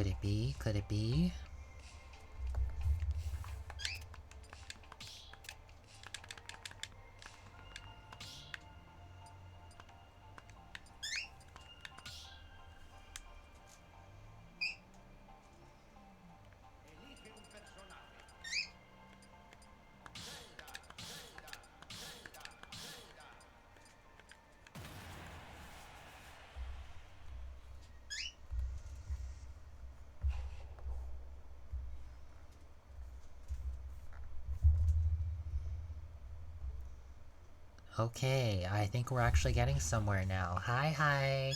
Could it be? Could it be? Okay, I think we're actually getting somewhere now. Hi.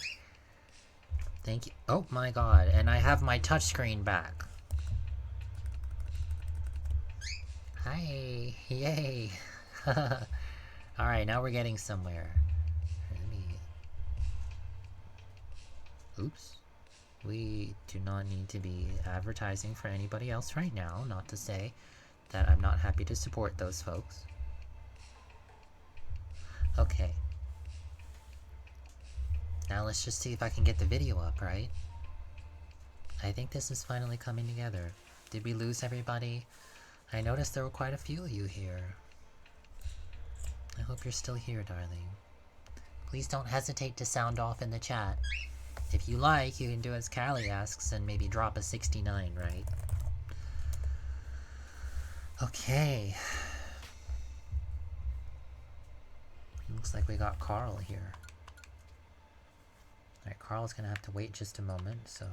Thank you. Oh my god, and I have my touchscreen back. Hi. Yay. Alright, now we're getting somewhere. Let me... Oops. We do not need to be advertising for anybody else right now, not to say that I'm not happy to support those folks. Okay. Now let's just see if I can get the video up, right? I think this is finally coming together. Did we lose everybody? I noticed there were quite a few of you here. I hope you're still here, darling. Please don't hesitate to sound off in the chat. If you like, you can do as Callie asks and maybe drop a 69, right? Okay. Looks like we got Carl here. Alright, Carl's gonna have to wait just a moment, so...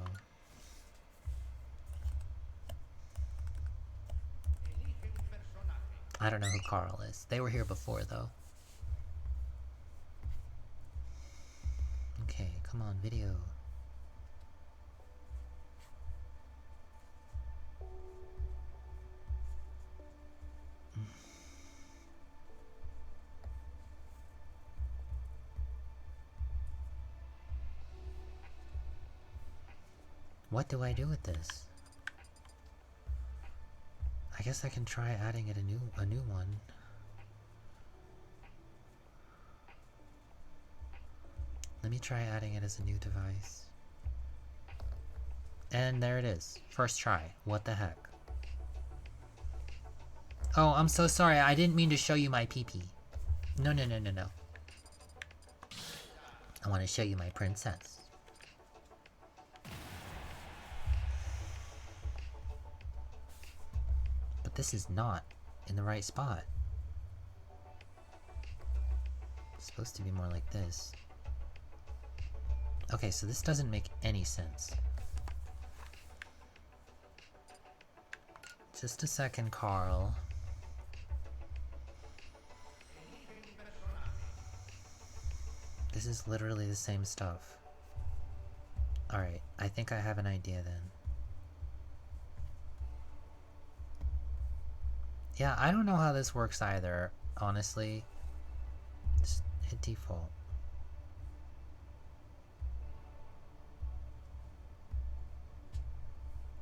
I don't know who Carl is. They were here before, though. Okay, come on, video. What do I do with this? I guess I can try adding it a new one. Let me try adding it as a new device. And there it is. First try. What the heck? Oh, I'm so sorry. I didn't mean to show you my pee-pee. No. I want to show you my princess. But this is not in the right spot. It's supposed to be more like this. Okay, so this doesn't make any sense. Just a second, Carl. This is literally the same stuff. Alright, I think I have an idea then. Yeah, I don't know how this works either, honestly. Just hit default.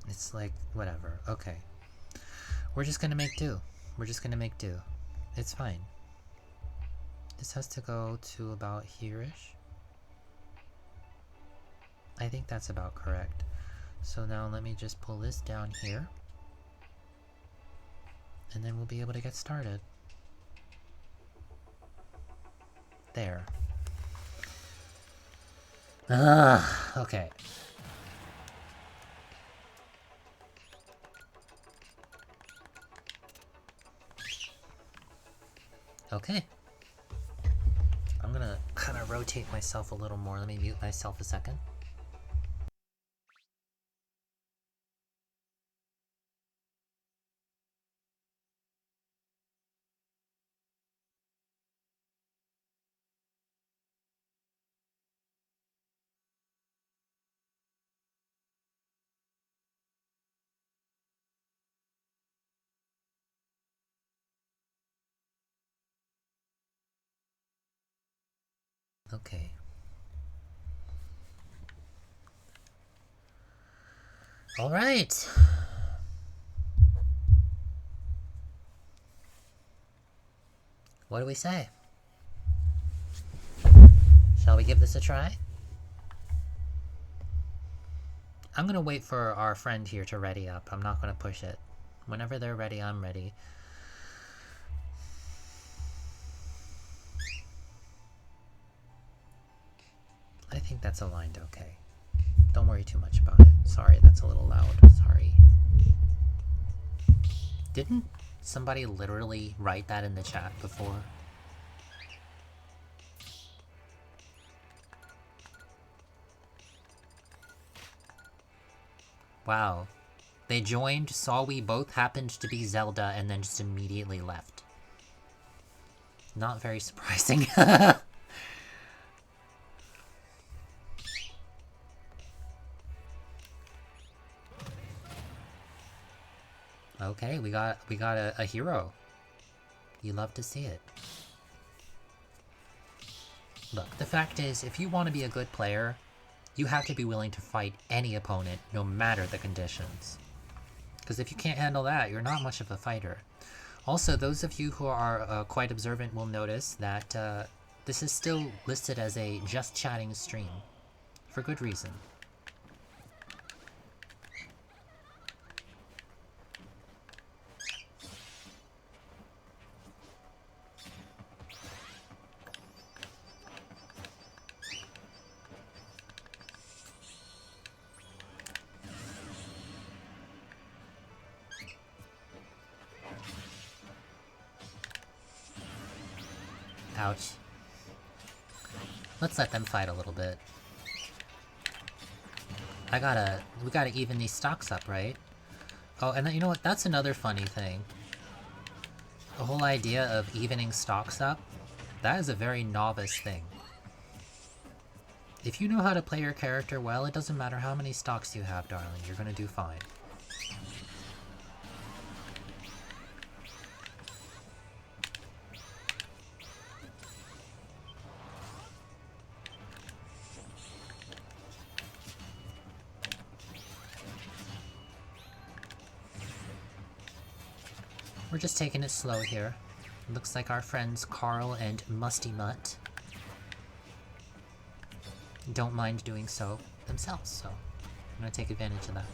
It's like, whatever. Okay. We're just gonna make do. We're just gonna make do. It's fine. This has to go to about here-ish. I think that's about correct. So now let me just pull this down here. And then we'll be able to get started. There. Okay. Okay. I'm gonna kind of rotate myself a little more. Let me mute myself a second. Okay. All right. What do we say? Shall we give this a try? I'm gonna wait for our friend here to ready up. I'm not gonna push it. Whenever they're ready, I'm ready. I think that's aligned okay. Don't worry too much about it. Sorry, that's a little loud. Sorry. Didn't somebody literally write that in the chat before? Wow. They joined, saw we both happened to be Zelda, and then just immediately left. Not very surprising. Okay, we got a hero. You love to see it. Look, the fact is, if you want to be a good player, you have to be willing to fight any opponent, no matter the conditions. Because if you can't handle that, you're not much of a fighter. Also, those of you who are quite observant will notice that this is still listed as a just chatting stream. For good reason. Ouch. Let's let them fight a little bit. We gotta even these stocks up, right? Oh, and then, you know what? That's another funny thing. The whole idea of evening stocks up, that is a very novice thing. If you know how to play your character well, it doesn't matter how many stocks you have, darling. You're gonna do fine. We're just taking it slow here. Looks like our friends Carl and Musty Mutt don't mind doing so themselves, so I'm gonna take advantage of that.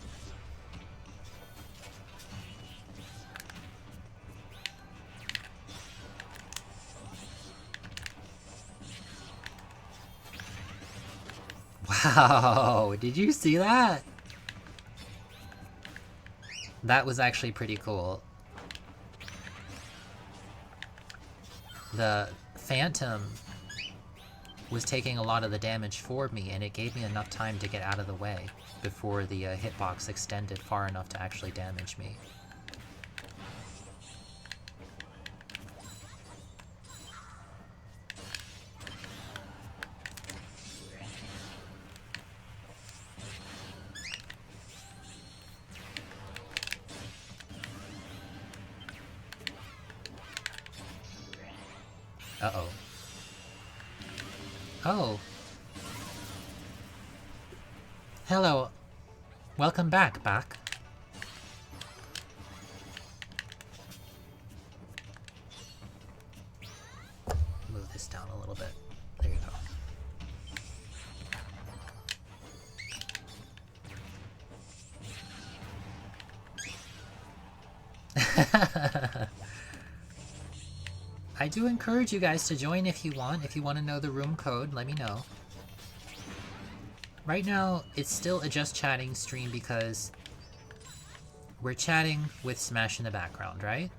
Wow, did you see that? That was actually pretty cool. The Phantom was taking a lot of the damage for me, and it gave me enough time to get out of the way before the hitbox extended far enough to actually damage me. Uh-oh. Oh. Hello. Welcome back, Bak. Move this down a little bit. There you go. I do encourage you guys to join if you want. If you want to know the room code, let me know. Right now, it's still a just chatting stream because we're chatting with Smash in the background, right?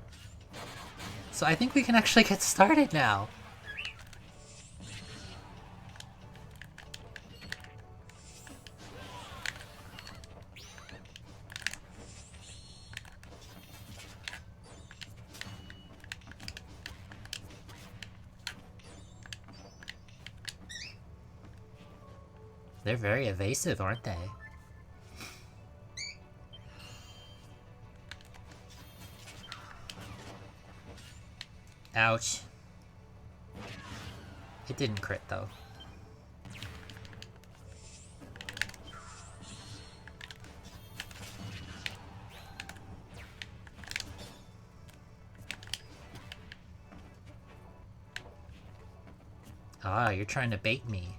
So I think we can actually get started now. They're very evasive, aren't they? Ouch. It didn't crit, though. Ah, you're trying to bait me.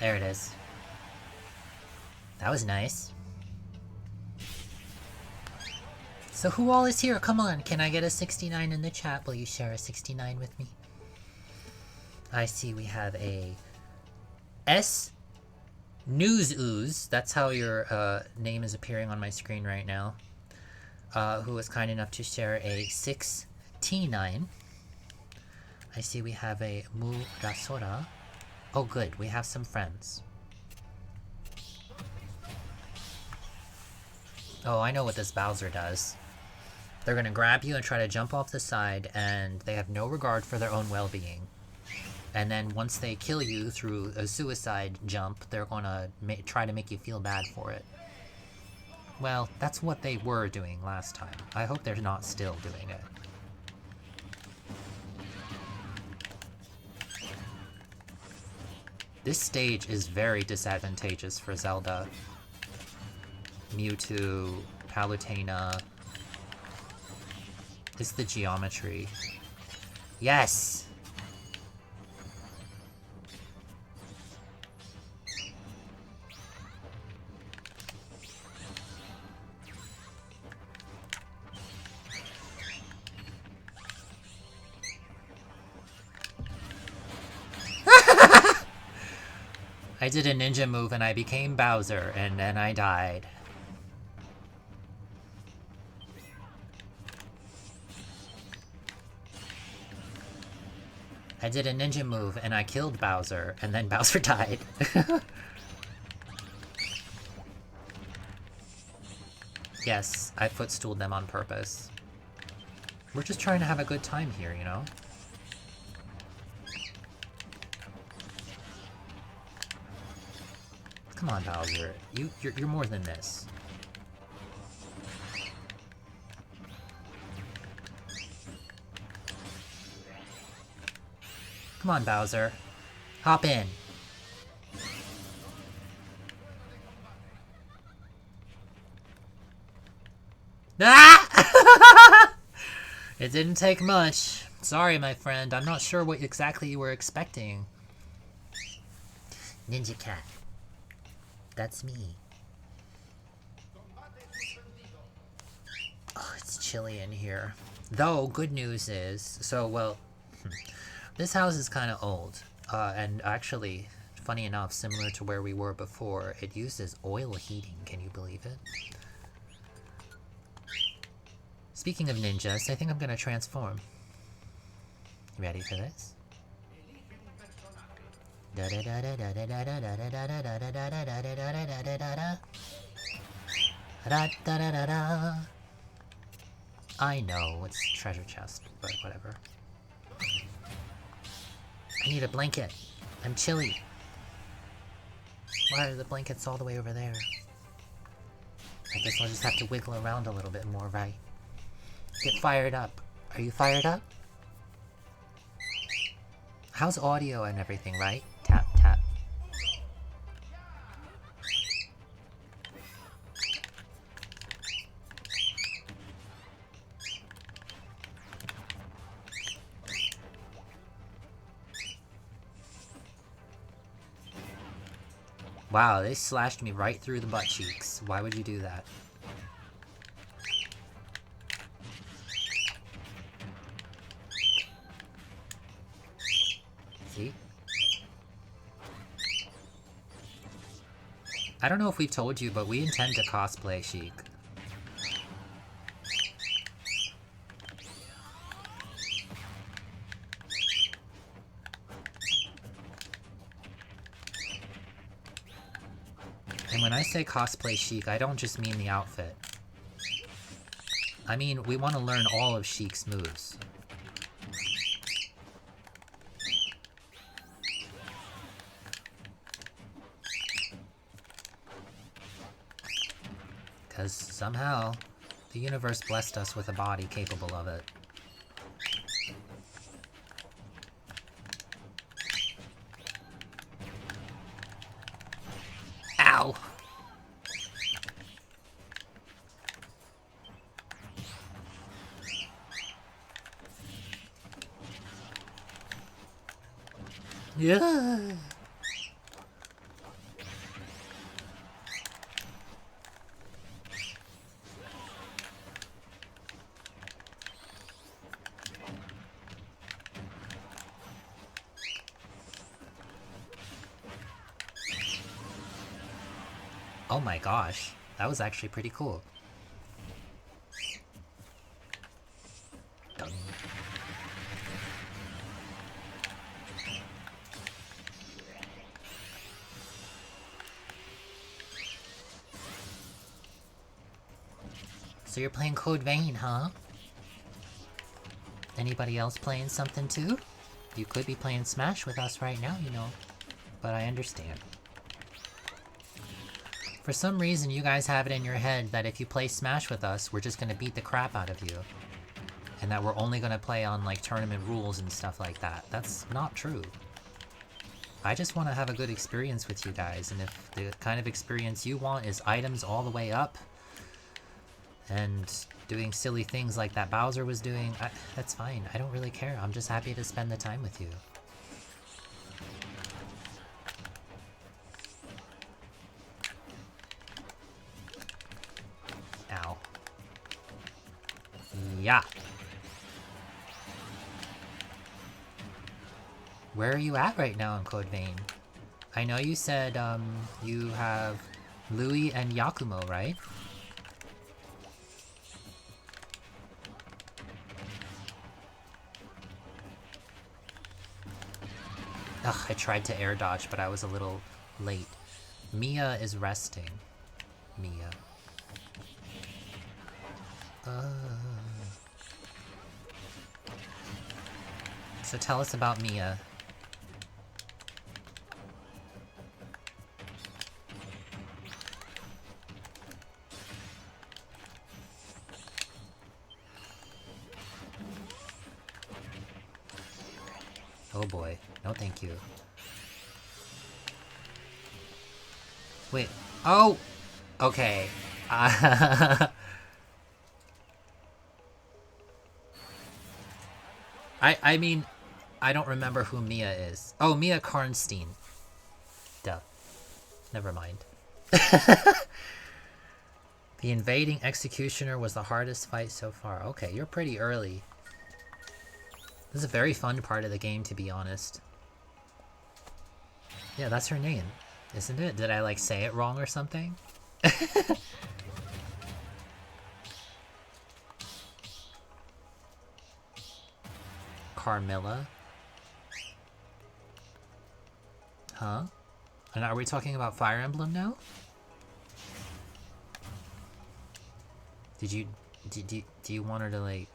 There it is. That was nice. So who all is here? Come on, can I get a 69 in the chat? Will you share a 69 with me? I see we have a S News Ooze. That's how your name is appearing on my screen right now. Who was kind enough to share a 6T9. I see we have a Murasora. Oh good, we have some friends. Oh, I know what this Bowser does. They're gonna grab you and try to jump off the side, and they have no regard for their own well-being. And then once they kill you through a suicide jump, they're gonna try to make you feel bad for it. Well, that's what they were doing last time. I hope they're not still doing it. This stage is very disadvantageous for Zelda. Mewtwo, Palutena. It's the geometry. Yes! I did a ninja move and I became Bowser, and then I died. I did a ninja move and I killed Bowser, and then Bowser died. Yes, I footstooled them on purpose. We're just trying to have a good time here, you know? Come on, Bowser. You're more than this. Come on, Bowser. Hop in. Ah! It didn't take much. Sorry, my friend. I'm not sure what exactly you were expecting. Ninja Cat. That's me. Oh, it's chilly in here. Though, good news is... So, well... This house is kind of old. And actually, funny enough, similar to where we were before, it uses oil heating. Can you believe it? Speaking of ninjas, I think I'm gonna transform. You ready for this? I know, it's treasure chest, but whatever. I need a blanket. I'm chilly. Why are the blankets all the way over there? I guess I'll just have to wiggle around a little bit more, right? Get fired up. Are you fired up? How's audio and everything, right? Tap, tap. Wow, they slashed me right through the butt cheeks. Why would you do that? See? I don't know if we've told you, but we intend to cosplay Sheik. And when I say cosplay Sheik, I don't just mean the outfit. I mean, we want to learn all of Sheik's moves. Because somehow, the universe blessed us with a body capable of it. Ow! Yeah. Oh my gosh, that was actually pretty cool. Dun. So you're playing Code Vein, huh? Anybody else playing something too? You could be playing Smash with us right now, you know. But I understand. For some reason, you guys have it in your head that if you play Smash with us, we're just gonna beat the crap out of you. And that we're only gonna play on, like, tournament rules and stuff like that. That's not true. I just want to have a good experience with you guys, and if the kind of experience you want is items all the way up, and doing silly things like that Bowser was doing, that's fine. I don't really care. I'm just happy to spend the time with you. Ow. Yeah. Where are you at right now in Code Vein? I know you said, you have Louis and Yakumo, right? Ugh, I tried to air dodge, but I was a little late. Mia is resting. Mia. So tell us about Mia. Oh boy. No thank you. Wait. Oh! Okay. I mean, I don't remember who Mia is. Oh, Mia Karnstein. Duh. Never mind. The invading executioner was the hardest fight so far. Okay, you're pretty early. This is a very fun part of the game, to be honest. Yeah, that's her name, isn't it? Did I, like, say it wrong or something? Carmilla? Huh? And are we talking about Fire Emblem now? Do you want her to, like...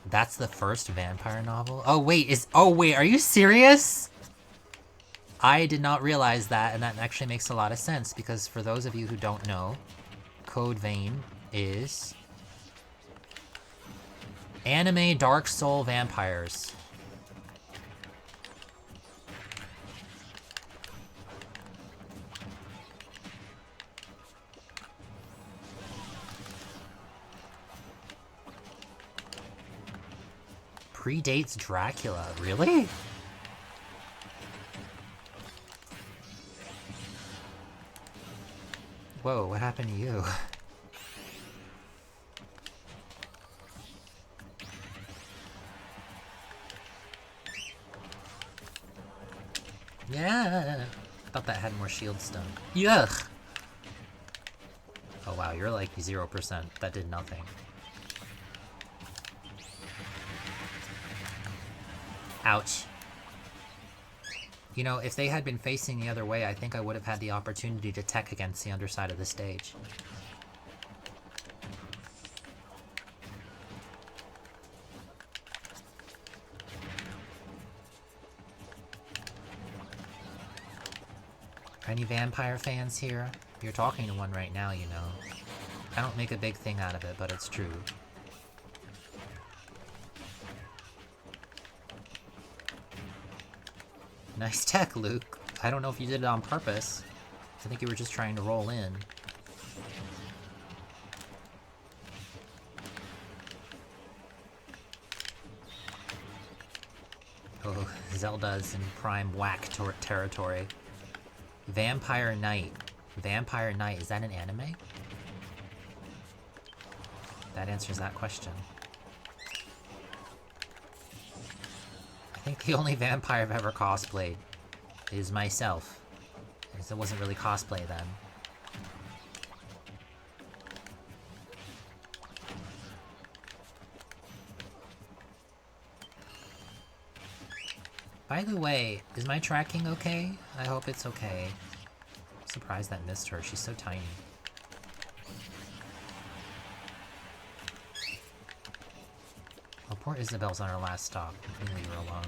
That's the first vampire novel? Oh wait, are you serious? I did not realize that, and that actually makes a lot of sense, because for those of you who don't know, Code Vein is anime Dark Soul vampires. Predates Dracula, really? Whoa, what happened to you? Yeah, I thought that had more shield stun. Yuck! Oh wow, you're like 0%. That did nothing. Ouch. You know, if they had been facing the other way, I think I would have had the opportunity to tech against the underside of the stage. Any vampire fans here? You're talking to one right now, you know. I don't make a big thing out of it, but it's true. Nice tech, Luke. I don't know if you did it on purpose. I think you were just trying to roll in. Oh, Zelda's in prime whack territory. Vampire Knight. Vampire Knight, is that an anime? That answers that question. I think the only vampire I've ever cosplayed is myself. Because it wasn't really cosplay then. By the way, is my tracking okay? I hope it's okay. I'm surprised that missed her, she's so tiny. Oh, poor Isabel's on her last stock. We can leave her alone.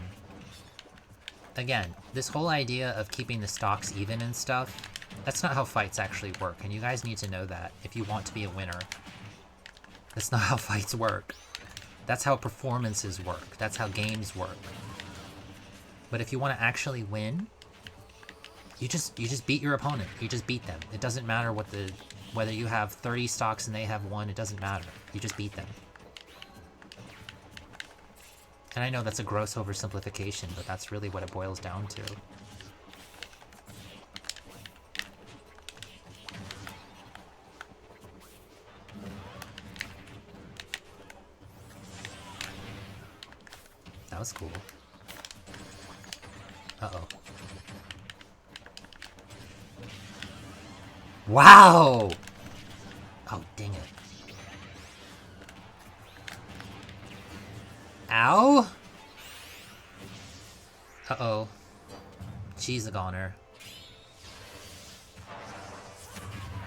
Again, this whole idea of keeping the stocks even and stuff, that's not how fights actually work, and you guys need to know that if you want to be a winner. That's not how fights work. That's how performances work. That's how games work. But if you want to actually win, you just beat your opponent. You just beat them. It doesn't matter whether you have 30 stocks and they have 1, it doesn't matter. You just beat them. And I know that's a gross oversimplification, but that's really what it boils down to. That was cool. Uh-oh. Wow! Oh, dang it. Ow? Uh-oh. She's a goner.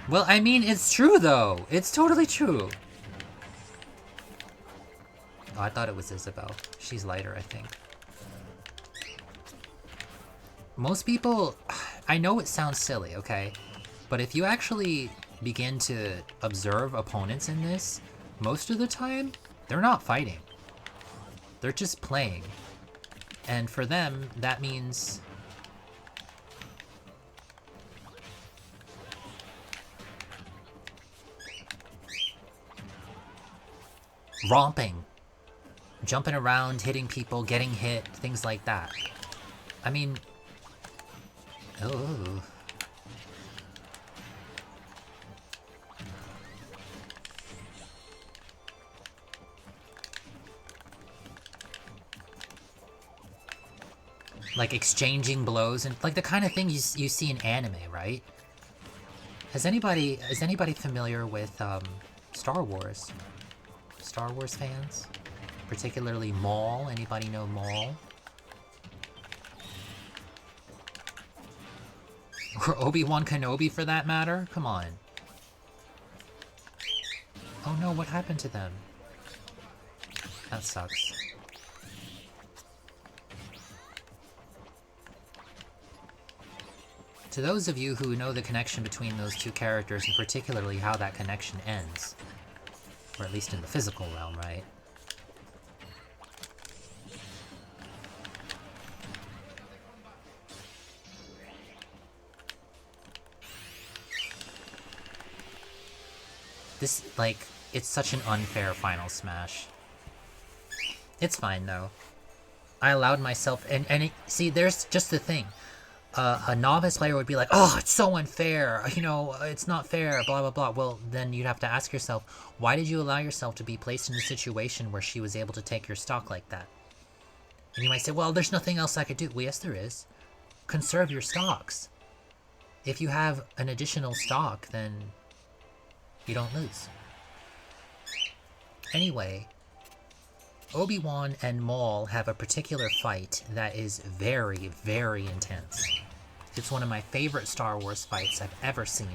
Well, I mean, it's true, though. It's totally true. Oh, I thought it was Isabel. She's lighter, I think. Most people... I know it sounds silly, okay? But if you actually begin to observe opponents in this, most of the time, they're not fighting. They're just playing. And for them, that means... romping. Jumping around, hitting people, getting hit, things like that. I mean... oh... like exchanging blows and like the kind of thing you see in anime, right? Is anybody familiar with Star Wars? Star Wars fans? Particularly Maul? Anybody know Maul? Or Obi-Wan Kenobi for that matter? Come on. Oh no, what happened to them? That sucks. To those of you who know the connection between those two characters, and particularly how that connection ends, or at least in the physical realm, right? This, like, it's such an unfair final smash. It's fine, though. I allowed myself, see, there's just the thing. A novice player would be like, oh, it's so unfair, you know, it's not fair, blah, blah, blah. Well, then you'd have to ask yourself, why did you allow yourself to be placed in a situation where she was able to take your stock like that? And you might say, well, there's nothing else I could do. Well, yes, there is. Conserve your stocks. If you have an additional stock, then you don't lose. Anyway, Obi-Wan and Maul have a particular fight that is very, very intense. It's one of my favorite Star Wars fights I've ever seen.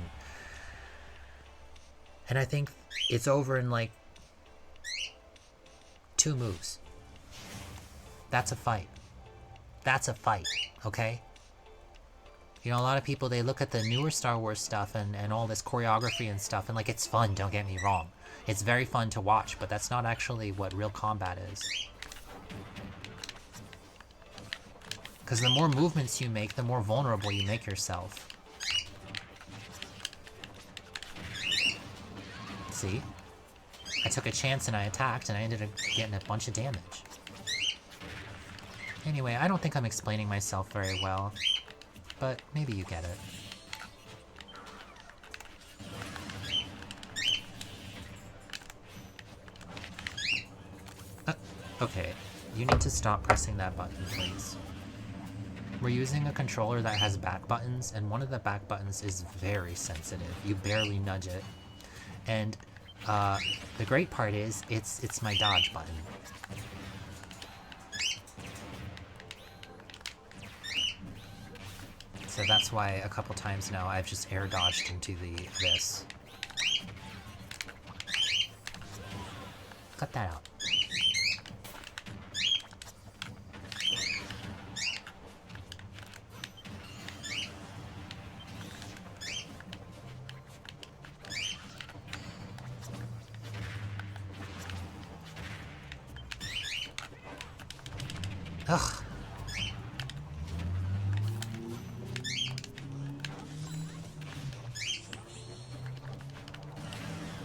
And I think it's over in like 2 moves. That's a fight. That's a fight, okay? You know, a lot of people, they look at the newer Star Wars stuff and all this choreography and stuff, and like, it's fun, don't get me wrong. It's very fun to watch, but that's not actually what real combat is. Because the more movements you make, the more vulnerable you make yourself. See? I took a chance and I attacked, and I ended up getting a bunch of damage. Anyway, I don't think I'm explaining myself very well, but maybe you get it. Okay, you need to stop pressing that button, please. We're using a controller that has back buttons, and one of the back buttons is very sensitive. You barely nudge it. And the great part is, it's my dodge button. So that's why a couple times now I've just air dodged into this. Cut that out. Ugh.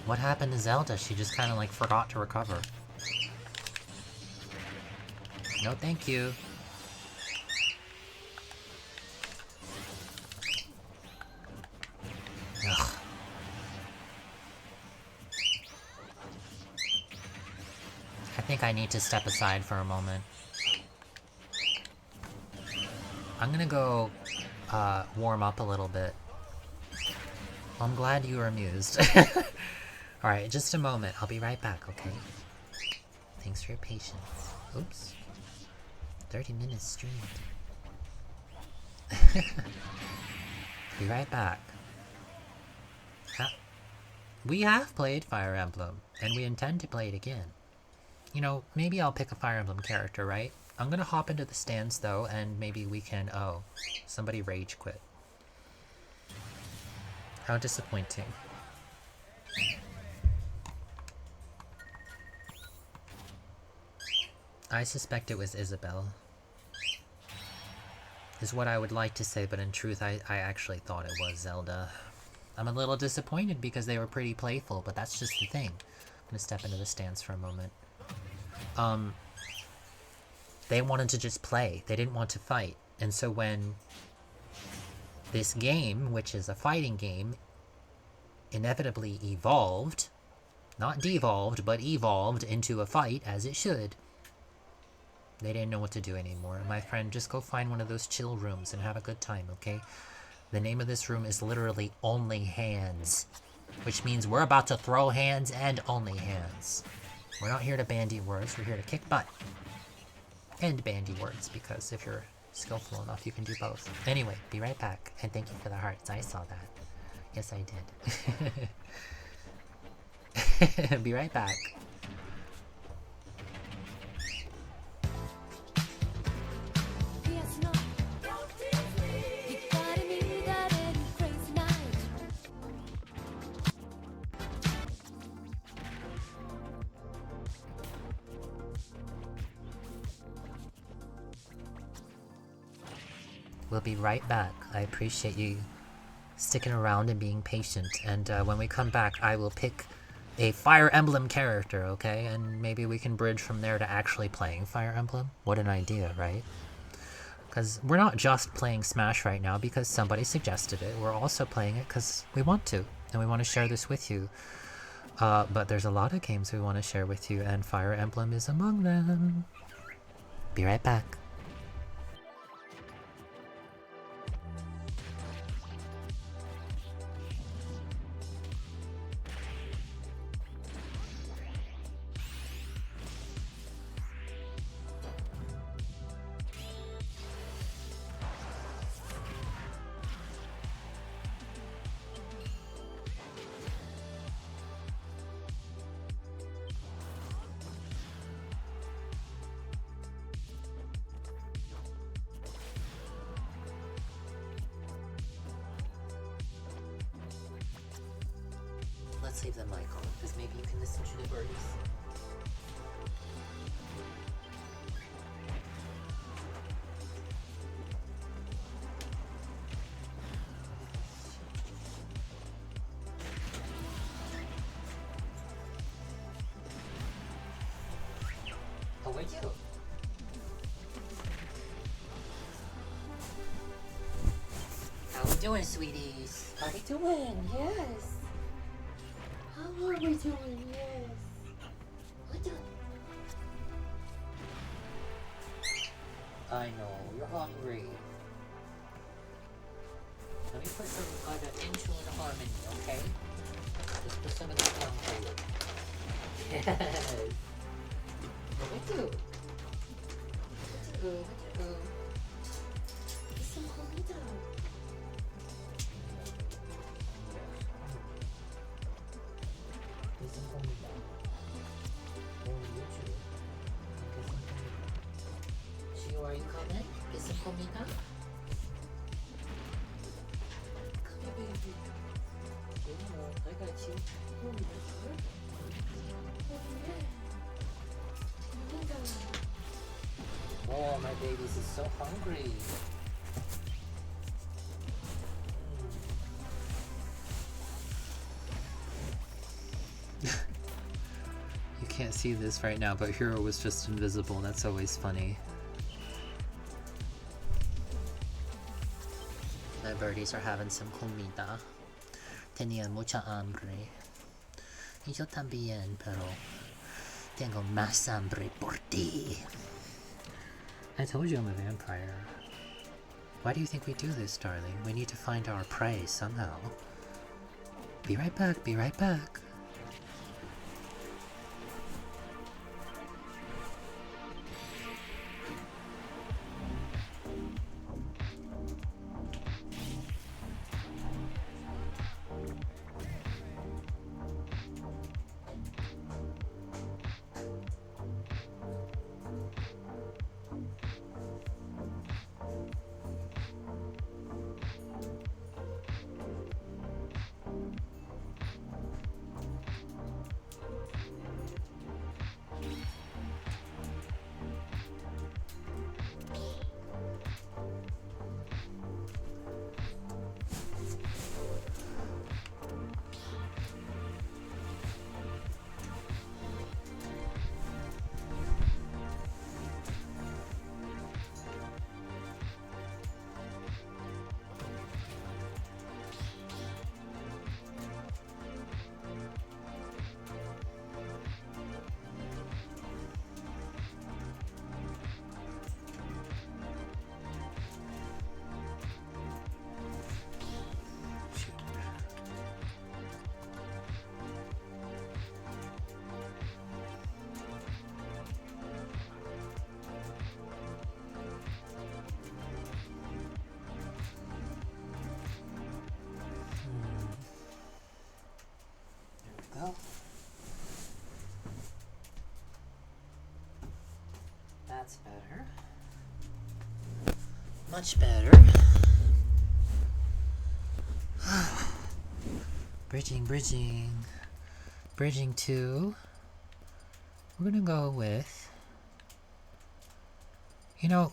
What happened to Zelda? She just kind of like forgot to recover. No, thank you. Ugh. I think I need to step aside for a moment. I'm gonna go warm up a little bit. Well, I'm glad you were amused. Alright, just a moment. I'll be right back, okay? Thanks for your patience. Oops. 30 minutes streamed. Be right back. We have played Fire Emblem, and we intend to play it again. You know, maybe I'll pick a Fire Emblem character, right? I'm gonna hop into the stands though, and maybe we can... Oh, somebody rage quit. How disappointing. I suspect it was Isabelle. Is what I would like to say, but in truth I actually thought it was Zelda. I'm a little disappointed because they were pretty playful, but that's just the thing. I'm gonna step into the stands for a moment. They wanted to just play. They didn't want to fight. And so when this game, which is a fighting game, inevitably evolved, not devolved, but evolved into a fight, as it should, they didn't know what to do anymore. My friend, just go find one of those chill rooms and have a good time, okay? The name of this room is literally Only Hands, which means we're about to throw hands and only hands. We're not here to bandy words, we're here to kick butt. And bandy words, because if you're skillful enough, you can do both. Anyway, be right back, and thank you for the hearts. I saw that. Yes, I did. Be right back. We'll be right back. I appreciate you sticking around and being patient. And when we come back, I will pick a Fire Emblem character, okay? And maybe we can bridge from there to actually playing Fire Emblem. What an idea, right? Because we're not just playing Smash right now because somebody suggested it. We're also playing it because we want to. And we want to share this with you. But there's a lot of games we want to share with you, and Fire Emblem is among them. Be right back. Let's leave the mic on, because maybe you can listen to the birdies. How are you? How we doing, sweeties? How we doing? Yes. How are we doing? Yes. What the? I know, you're hungry. Let me put some insulin harmony, okay? Just put some of that on for you. Yes! What do? It's some comida. It's some comida. Shio, are you coming? Get some comida? Come here, baby. Yeah, I got you. Oh, my babies is so hungry. You can't see this right now, but Hero was just invisible. That's always funny. The birdies are having some comida. Tenían mucha hambre. Y yo también, pero tengo más hambre por ti. I told you I'm a vampire. Why do you think we do this, darling? We need to find our prey somehow. Be right back, be right back. Go. That's better. Much better. Bridging. Bridging to... We're gonna go with... You know,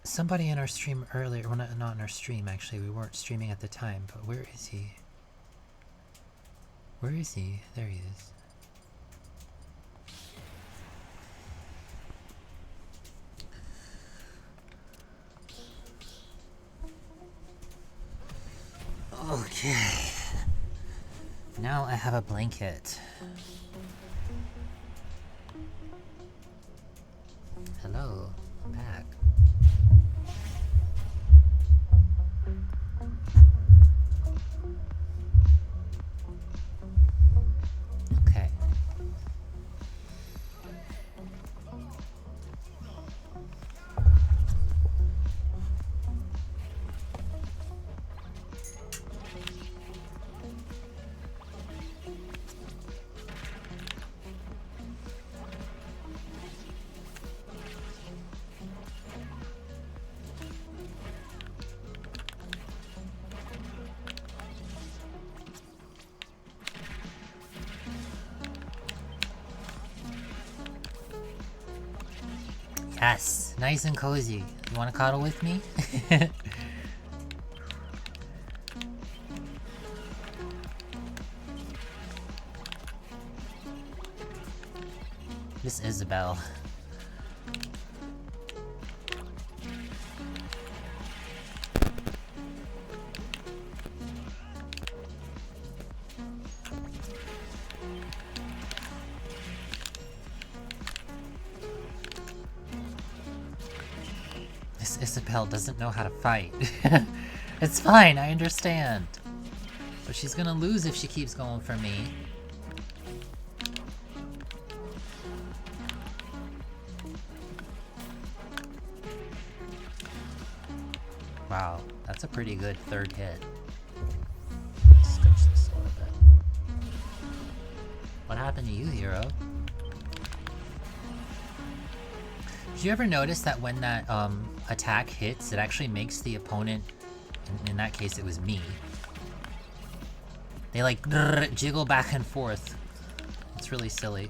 somebody in our stream earlier... Well, not in our stream, actually. We weren't streaming at the time, but where is he? Where is he? There he is. Okay. Now I have a blanket. Hello, I'm back. Okay. Yes, nice and cozy. You want to cuddle with me? Miss Isabel. because Isabelle doesn't know how to fight. It's fine, I understand. But she's gonna lose if she keeps going for me. Wow, that's a pretty good third hit. Scooch this a little bit. What happened to you, hero? Did you ever notice that when that attack hits, it actually makes the opponent, in that case it was me, they like jiggle back and forth. It's really silly.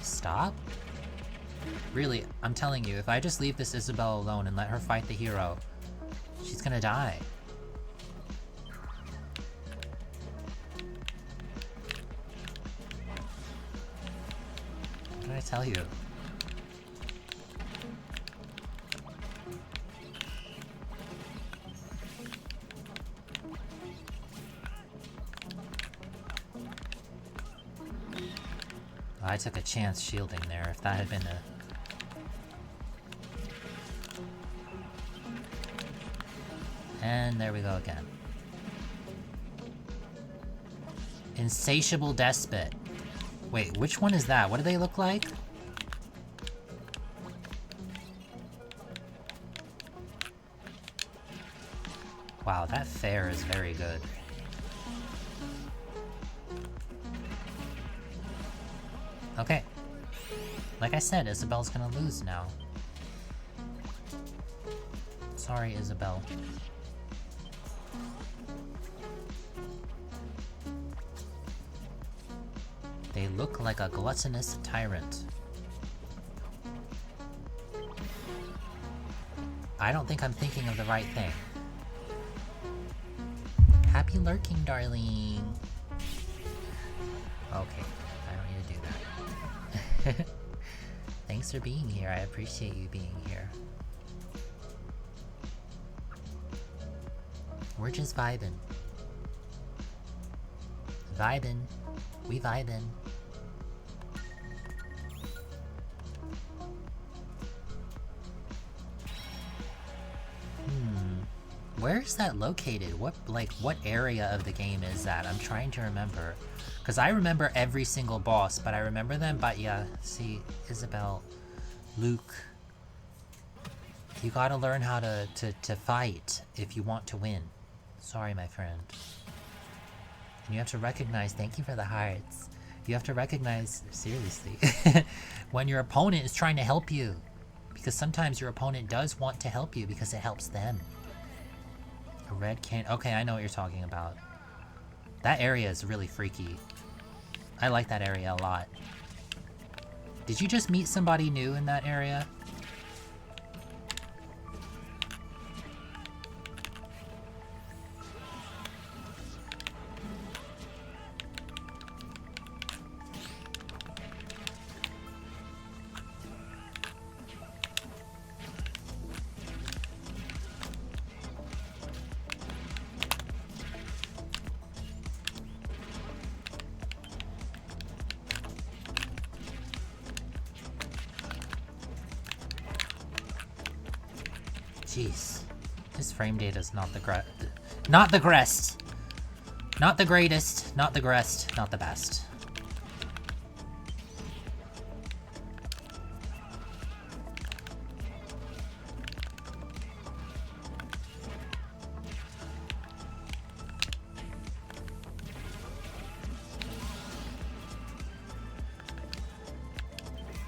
Stop? Really, I'm telling you, if I just leave this Isabelle alone and let her fight the hero, she's gonna die. What did I tell you? I took a chance shielding there. If that had been a... And there we go again. Insatiable Despot. Wait, which one is that? What do they look like? Wow, that fair is very good. Okay. Like I said, Isabelle's gonna lose now. Sorry, Isabelle. They look like a gluttonous tyrant. I don't think I'm thinking of the right thing. Happy lurking, darling. Okay, I don't need to do that. Thanks for being here, I appreciate you being here. We're just vibing. Vibing. We vibing. Where is that located? What area of the game is that? I'm trying to remember. Because I remember every single boss, but I remember them, but yeah, see, Isabelle, Luke. You gotta learn how to fight if you want to win. Sorry, my friend. And you have to recognize, thank you for the hearts. You have to recognize, seriously, when your opponent is trying to help you. Because sometimes your opponent does want to help you because it helps them. A red can. Okay, I know what you're talking about. That area is really freaky. I like that area a lot. Did you just meet somebody new in that area? Jeez, his frame data is not the greatest, not the greatest, not the greatest, not the best, not the best.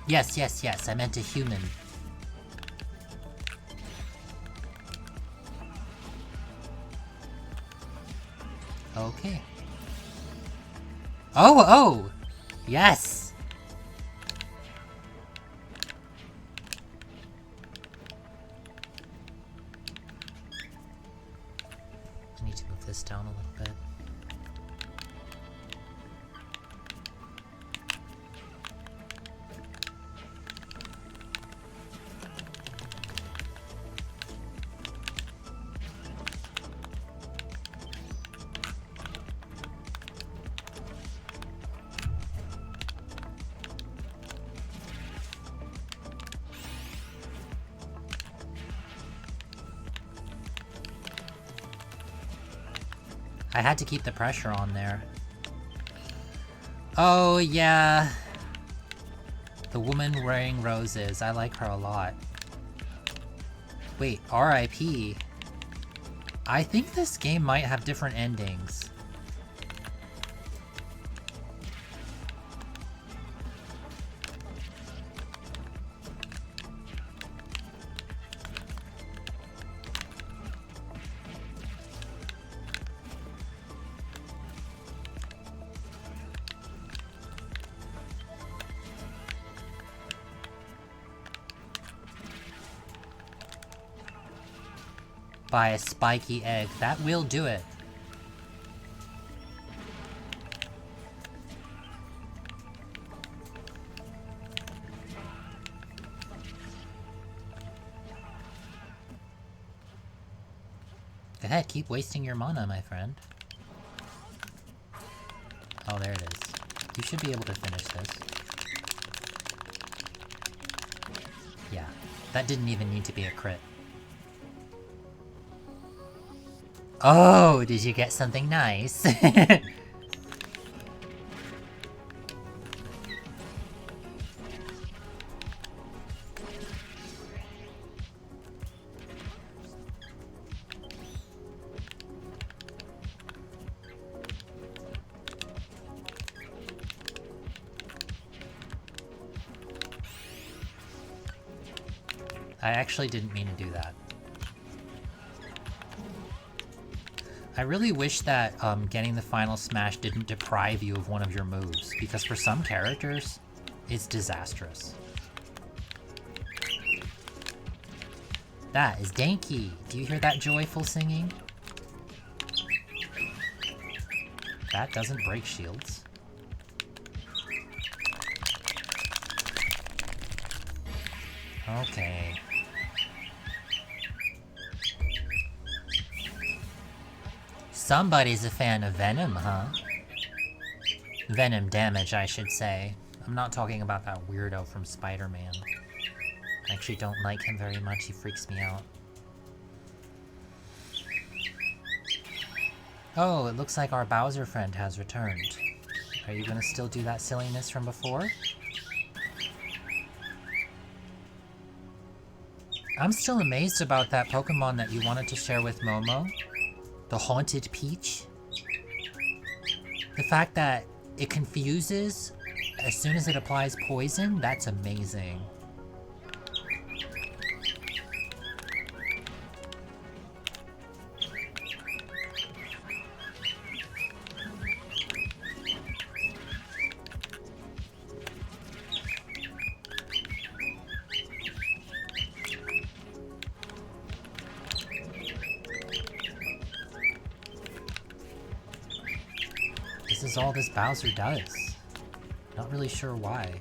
Yes, yes, yes, I meant a human. Okay. Oh, oh! Yes! I need to move this down a little bit. I had to keep the pressure on there. Oh, yeah. The woman wearing roses. I like her a lot. Wait, R.I.P. I think this game might have different endings. By a spiky egg. That will do it. Go ahead, keep wasting your mana, my friend. Oh, there it is. You should be able to finish this. Yeah, that didn't even need to be a crit. Oh, did you get something nice? I actually didn't mean to do that. I really wish that getting the final smash didn't deprive you of one of your moves, because for some characters, it's disastrous. That is Danky. Do you hear that joyful singing? That doesn't break shields. Okay. Somebody's a fan of Venom, huh? Venom damage, I should say. I'm not talking about that weirdo from Spider-Man. I actually don't like him very much, he freaks me out. Oh, it looks like our Bowser friend has returned. Are you gonna still do that silliness from before? I'm still amazed about that Pokemon that you wanted to share with Momo. The Haunted Peach. The fact that it confuses as soon as it applies poison, that's amazing. This is all this Bowser does. Not really sure why.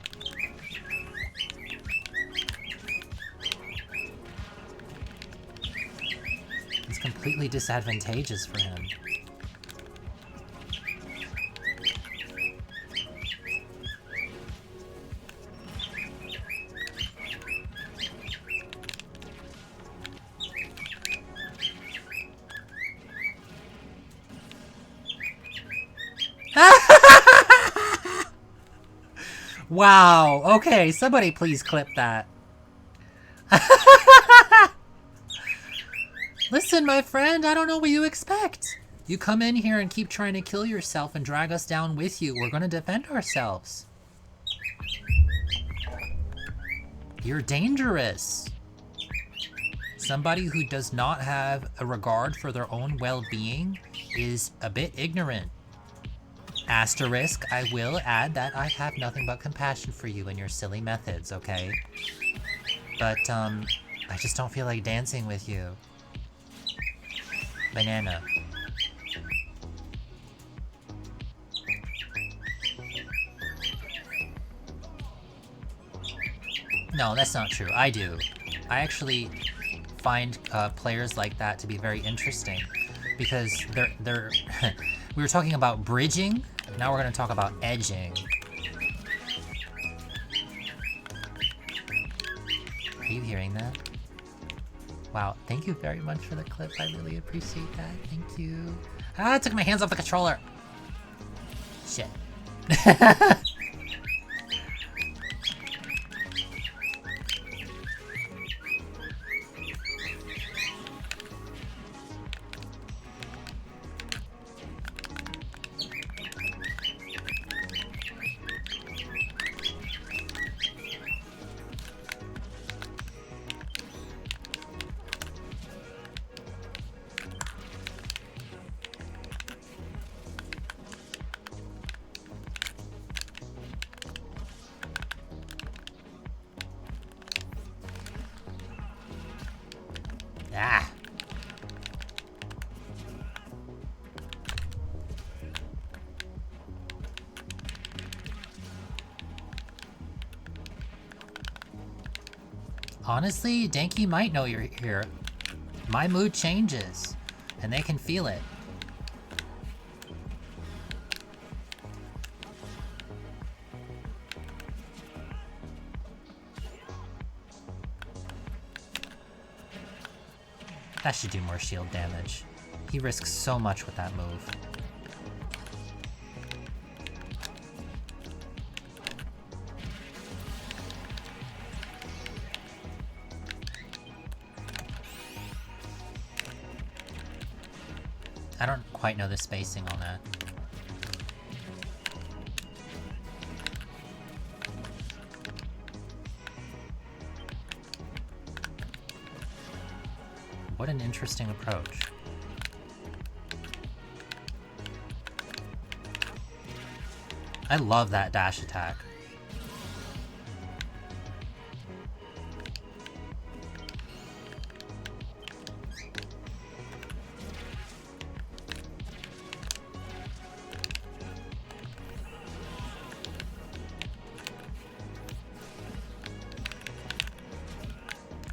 It's completely disadvantageous for him. Wow, okay, somebody please clip that. Listen, my friend, I don't know what you expect. You come in here and keep trying to kill yourself and drag us down with you. We're gonna defend ourselves. You're dangerous. Somebody who does not have a regard for their own well-being is a bit ignorant. Asterisk, I will add that I have nothing but compassion for you and your silly methods, okay? But, I just don't feel like dancing with you. Banana. No, that's not true. I do. I actually find players like that to be very interesting because they're we were talking about bridging, now we're going to talk about edging. Are you hearing that? Wow, thank you very much for the clip. I really appreciate that. Thank you. Ah, I took my hands off the controller. Shit. Ah. Honestly, Denki might know you're here. My mood changes, and they can feel it. That should do more shield damage. He risks so much with that move. I don't quite know the spacing on that. What an interesting approach. I love that dash attack.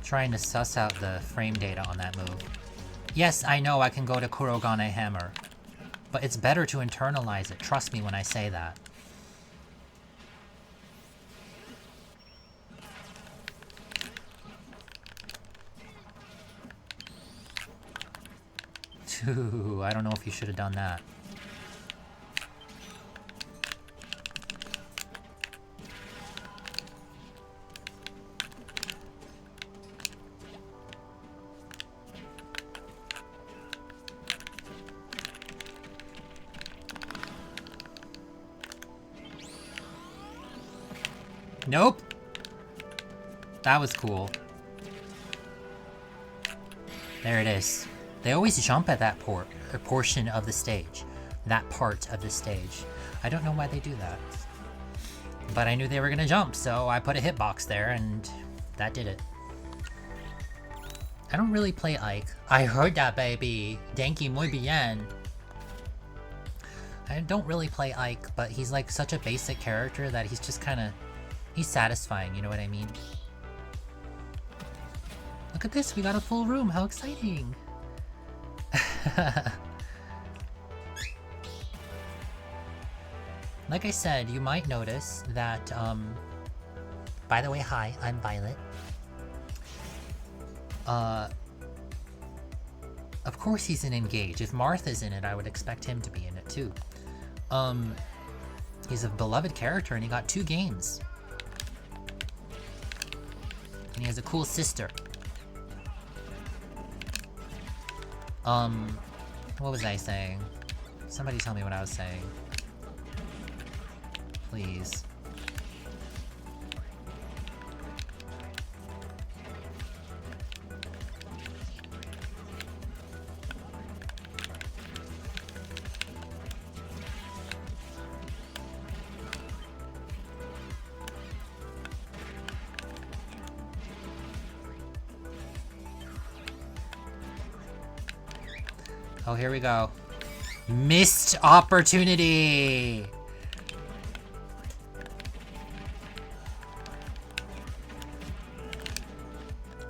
Trying to suss out the frame data on that move. Yes, I know I can go to Kurogane Hammer, but it's better to internalize it. Trust me when I say that. Ooh, I don't know if you should have done that. Nope. That was cool. There it is. They always jump at that portion of the stage. That part of the stage. I don't know why they do that. But I knew they were gonna jump, so I put a hitbox there and that did it. I don't really play Ike. I heard that, baby. Denki muy bien. I don't really play Ike, but he's like such a basic character that he's just kind of... He's satisfying, you know what I mean? Look at this, we got a full room, how exciting! Like I said, you might notice that, by the way, hi, I'm Violet. Of course he's in Engage. If Martha's in it, I would expect him to be in it too. He's a beloved character and he got 2 games. And he has a cool sister. What was I saying? Somebody tell me what I was saying. Please. Oh, here we go. Missed opportunity!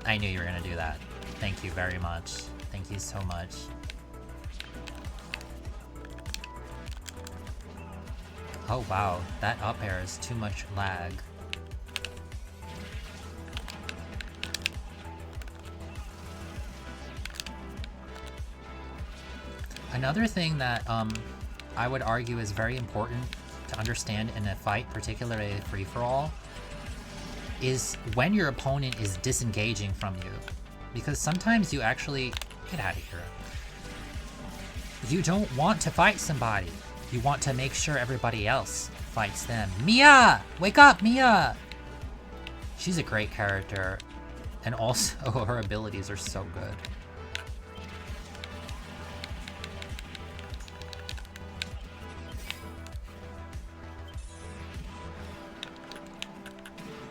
I knew you were gonna do that. Thank you very much. Thank you so much. Oh wow, that up air is too much lag. Another thing that I would argue is very important to understand in a fight, particularly a free-for-all, is when your opponent is disengaging from you. Because sometimes you actually... Get out of here. You don't want to fight somebody. You want to make sure everybody else fights them. Mia! Wake up, Mia! She's a great character. And also, her abilities are so good.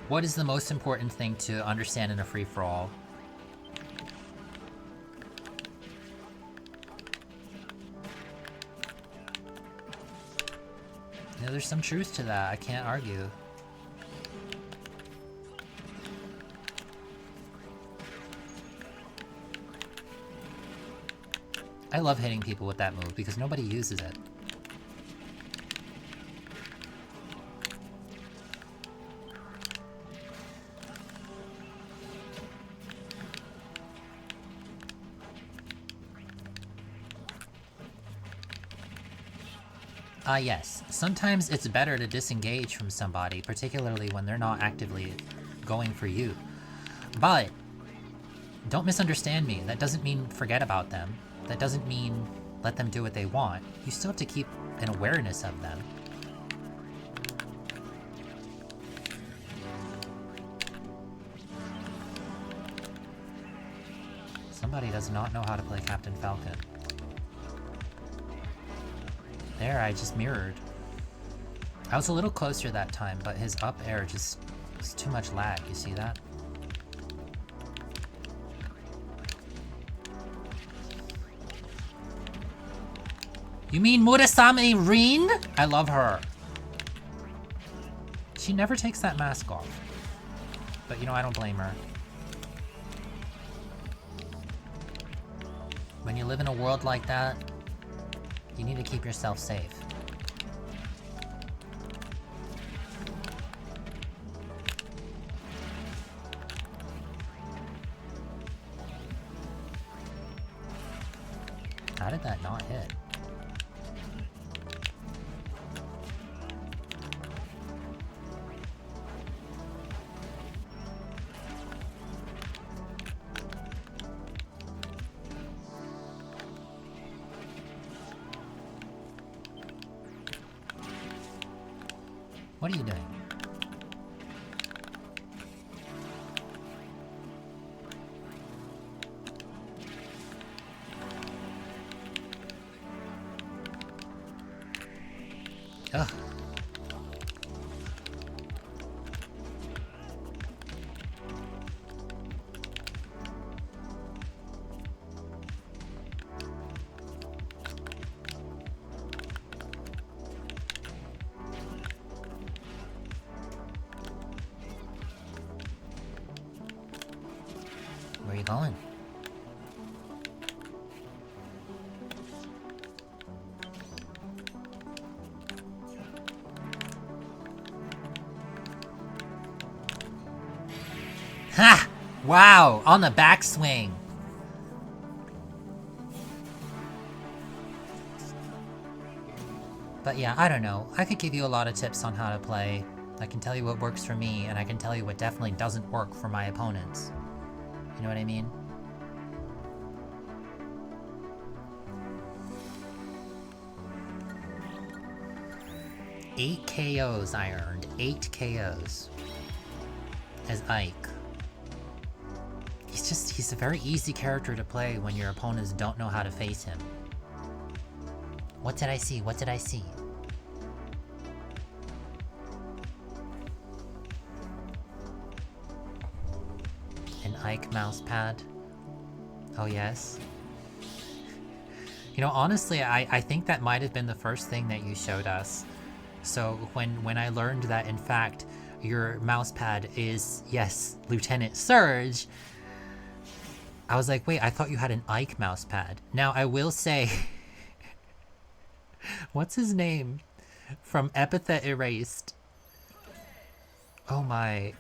What is the most important thing to understand in a free-for-all? Yeah, there's some truth to that. I can't argue. I love hitting people with that move because nobody uses it. Yes. Sometimes it's better to disengage from somebody, particularly when they're not actively going for you. But don't misunderstand me. That doesn't mean forget about them. That doesn't mean let them do what they want. You still have to keep an awareness of them. Somebody does not know how to play Captain Falcon. There, I just mirrored. I was a little closer that time, but his up air just was too much lag. You see that? You mean Murasame Rin? I love her. She never takes that mask off. But you know, I don't blame her. When you live in a world like that, you need to keep yourself safe. How did that not hit? What are you doing? Ugh. Where are you going? Ha! Wow! On the backswing! But yeah, I don't know. I could give you a lot of tips on how to play. I can tell you what works for me, and I can tell you what definitely doesn't work for my opponents. You know what I mean? Eight KOs I earned. 8 KOs. As Ike. He's a very easy character to play when your opponents don't know how to face him. What did I see? What did I see? An Ike mousepad. Oh yes. You know, honestly, I think that might have been the first thing that you showed us. So when I learned that, in fact, your mousepad is, yes, Lieutenant Surge, I was like, wait, I thought you had an Ike mousepad. Now, I will say, what's his name from Epithet Erased? Oh my.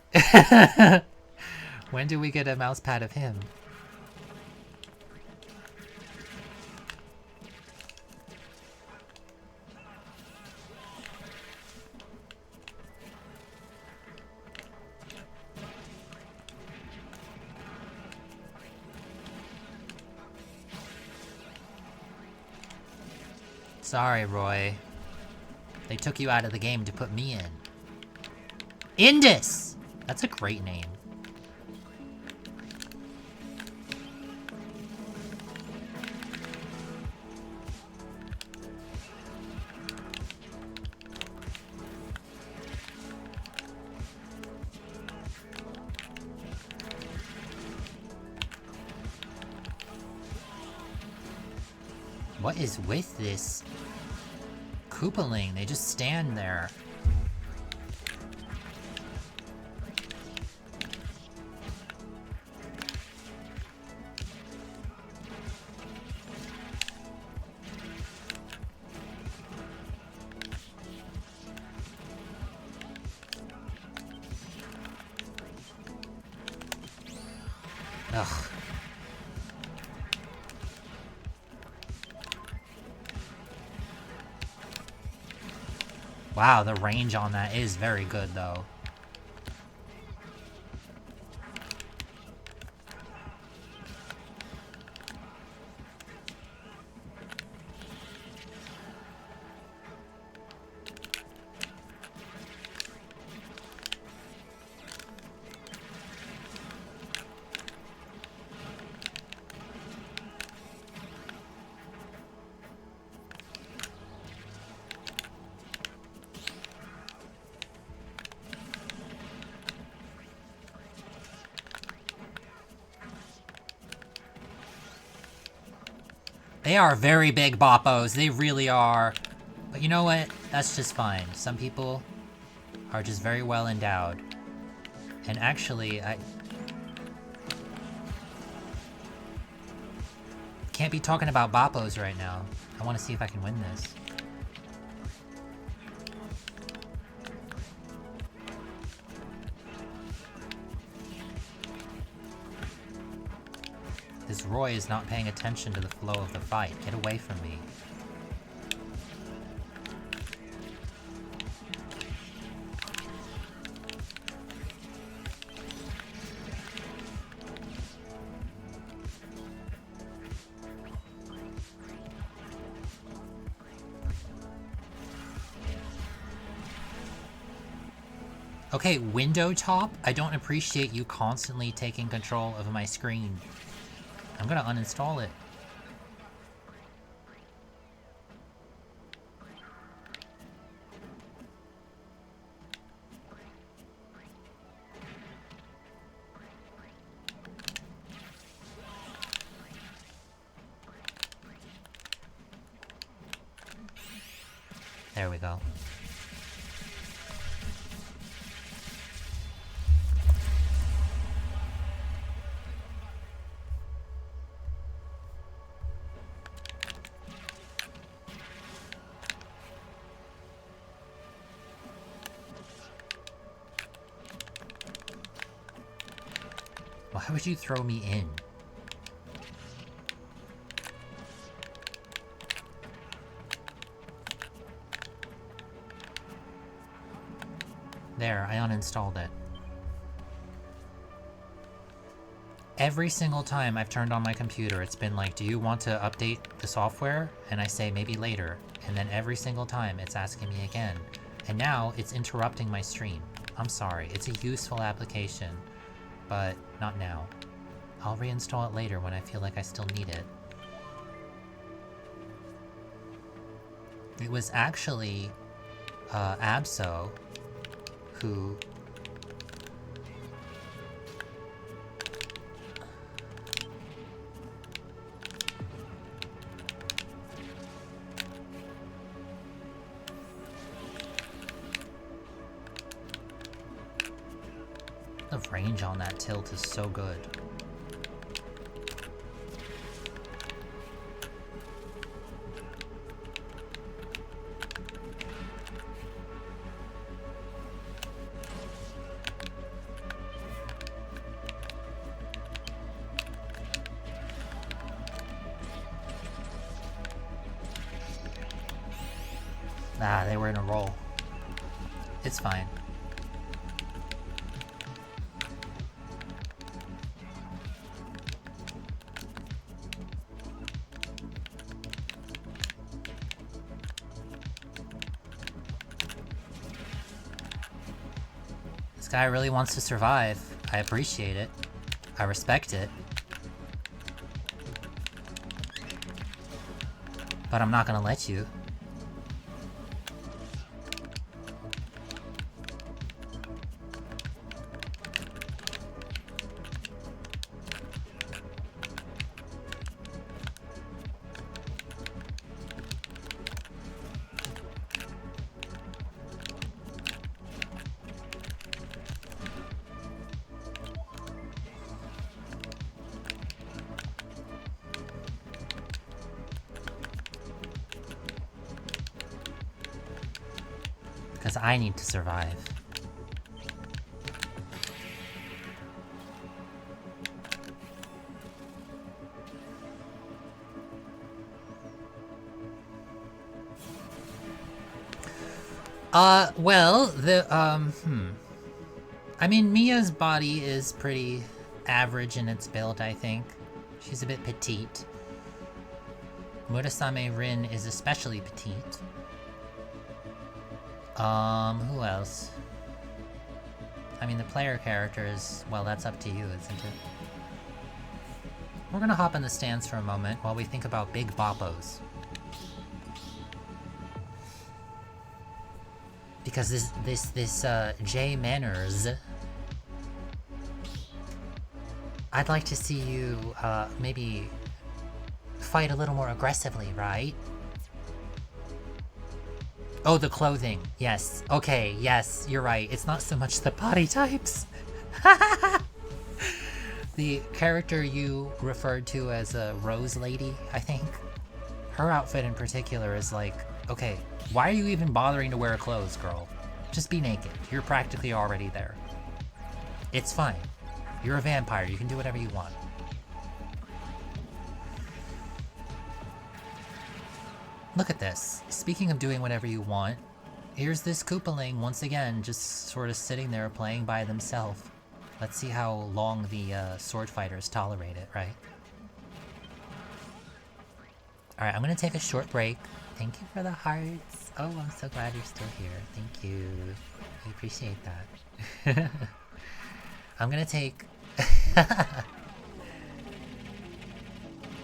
When do we get a mousepad of him? Sorry, Roy. They took you out of the game to put me in. Indus! That's a great name. What is with this Koopaling? They just stand there. Ugh. Wow, the range on that is very good, though. They are very big boppos, they really are. But you know what? That's just fine. Some people are just very well endowed. And actually, I can't be talking about boppos right now. I want to see if I can win this. This Roy is not paying attention to the flow of the fight. Get away from me. Okay, window top, I don't appreciate you constantly taking control of my screen. I'm gonna uninstall it. There we go. Why would you throw me in? There, I uninstalled it. Every single time I've turned on my computer, it's been like, do you want to update the software? And I say, maybe later. And then every single time, it's asking me again. And now, it's interrupting my stream. I'm sorry, it's a useful application, but not now. I'll reinstall it later when I feel like I still need it. It was actually Absol who the range on that tilt is so good. Ah, they were in a roll. It's fine. guy really wants to survive. I appreciate it. I respect it. But I'm not gonna let you. Because I need to survive. Well, I mean, Mia's body is pretty average in its build, I think. She's a bit petite. Murasame Rin is especially petite. Who else? I mean, the player characters, well, that's up to you, isn't it? We're gonna hop in the stands for a moment while we think about big boppos. Because this Jay Manners, I'd like to see you, maybe fight a little more aggressively, right? Oh, the clothing. Yes. Okay, yes, you're right. It's not so much the body types. The character you referred to as a Rose Lady, I think. Her outfit in particular is like, okay, why are you even bothering to wear clothes, girl? Just be naked. You're practically already there. It's fine. You're a vampire. You can do whatever you want. Look at this. Speaking of doing whatever you want, here's this Koopaling once again just sort of sitting there playing by themselves. Let's see how long the sword fighters tolerate it, right? Alright, I'm gonna take a short break. Thank you for the hearts. Oh, I'm so glad you're still here. Thank you. I appreciate that. I'm gonna take...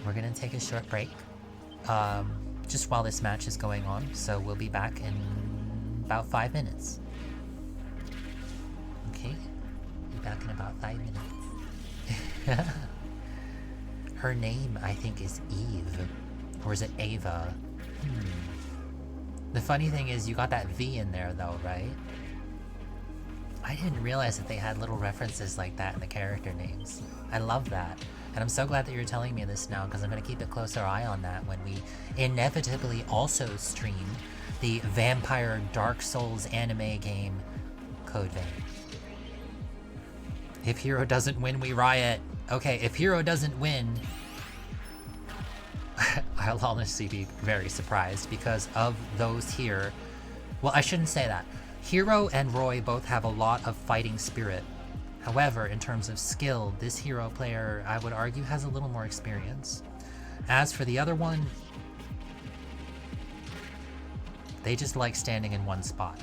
We're gonna take a short break. Just while this match is going on, so we'll be back in about 5 minutes. Okay? Be back in about 5 minutes. Her name, I think, is Eve. Or is it Ava? The funny thing is, you got that V in there, though, right? I didn't realize that they had little references like that in the character names. I love that. And I'm so glad that you're telling me this now, because I'm going to keep a closer eye on that when we inevitably also stream the Vampire Dark Souls anime game, Code Vein. If Hero doesn't win, we riot. Okay, if Hero doesn't win, I'll honestly be very surprised because of those here. Well, I shouldn't say that. Hero and Roy both have a lot of fighting spirit. However, in terms of skill, this Hero player, I would argue, has a little more experience. As for the other one, they just like standing in one spot.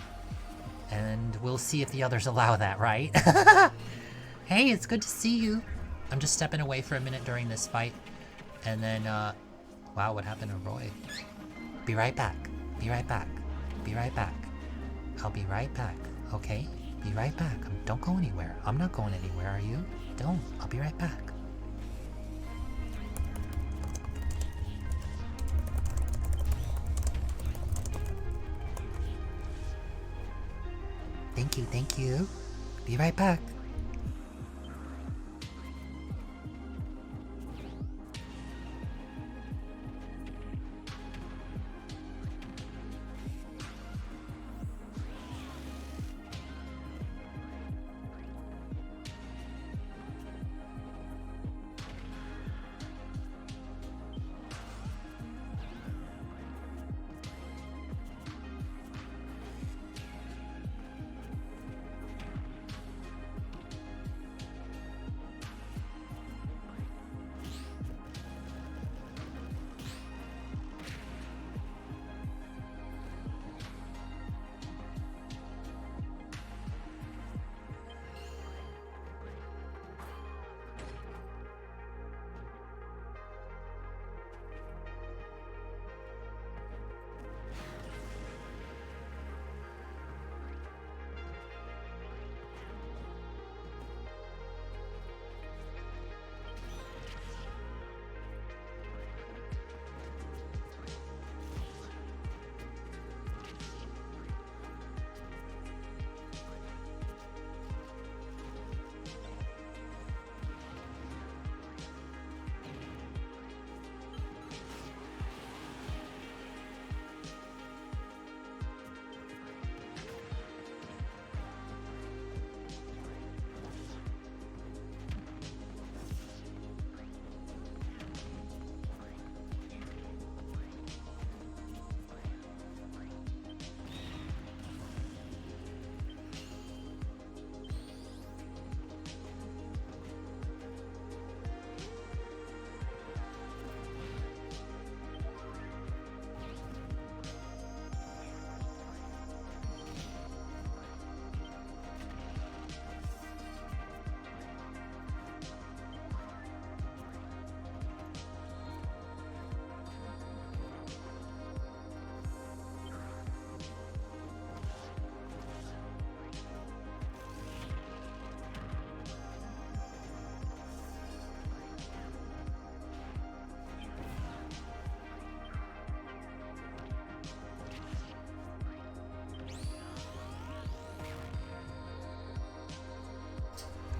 And we'll see if the others allow that, right? Hey, it's good to see you. I'm just stepping away for a minute during this fight. And then, wow, what happened to Roy? Be right back. Be right back. Be right back. I'll be right back, okay? Be right back. Don't go anywhere. I'm not going anywhere, are you? Don't. I'll be right back. Thank you, thank you. Be right back.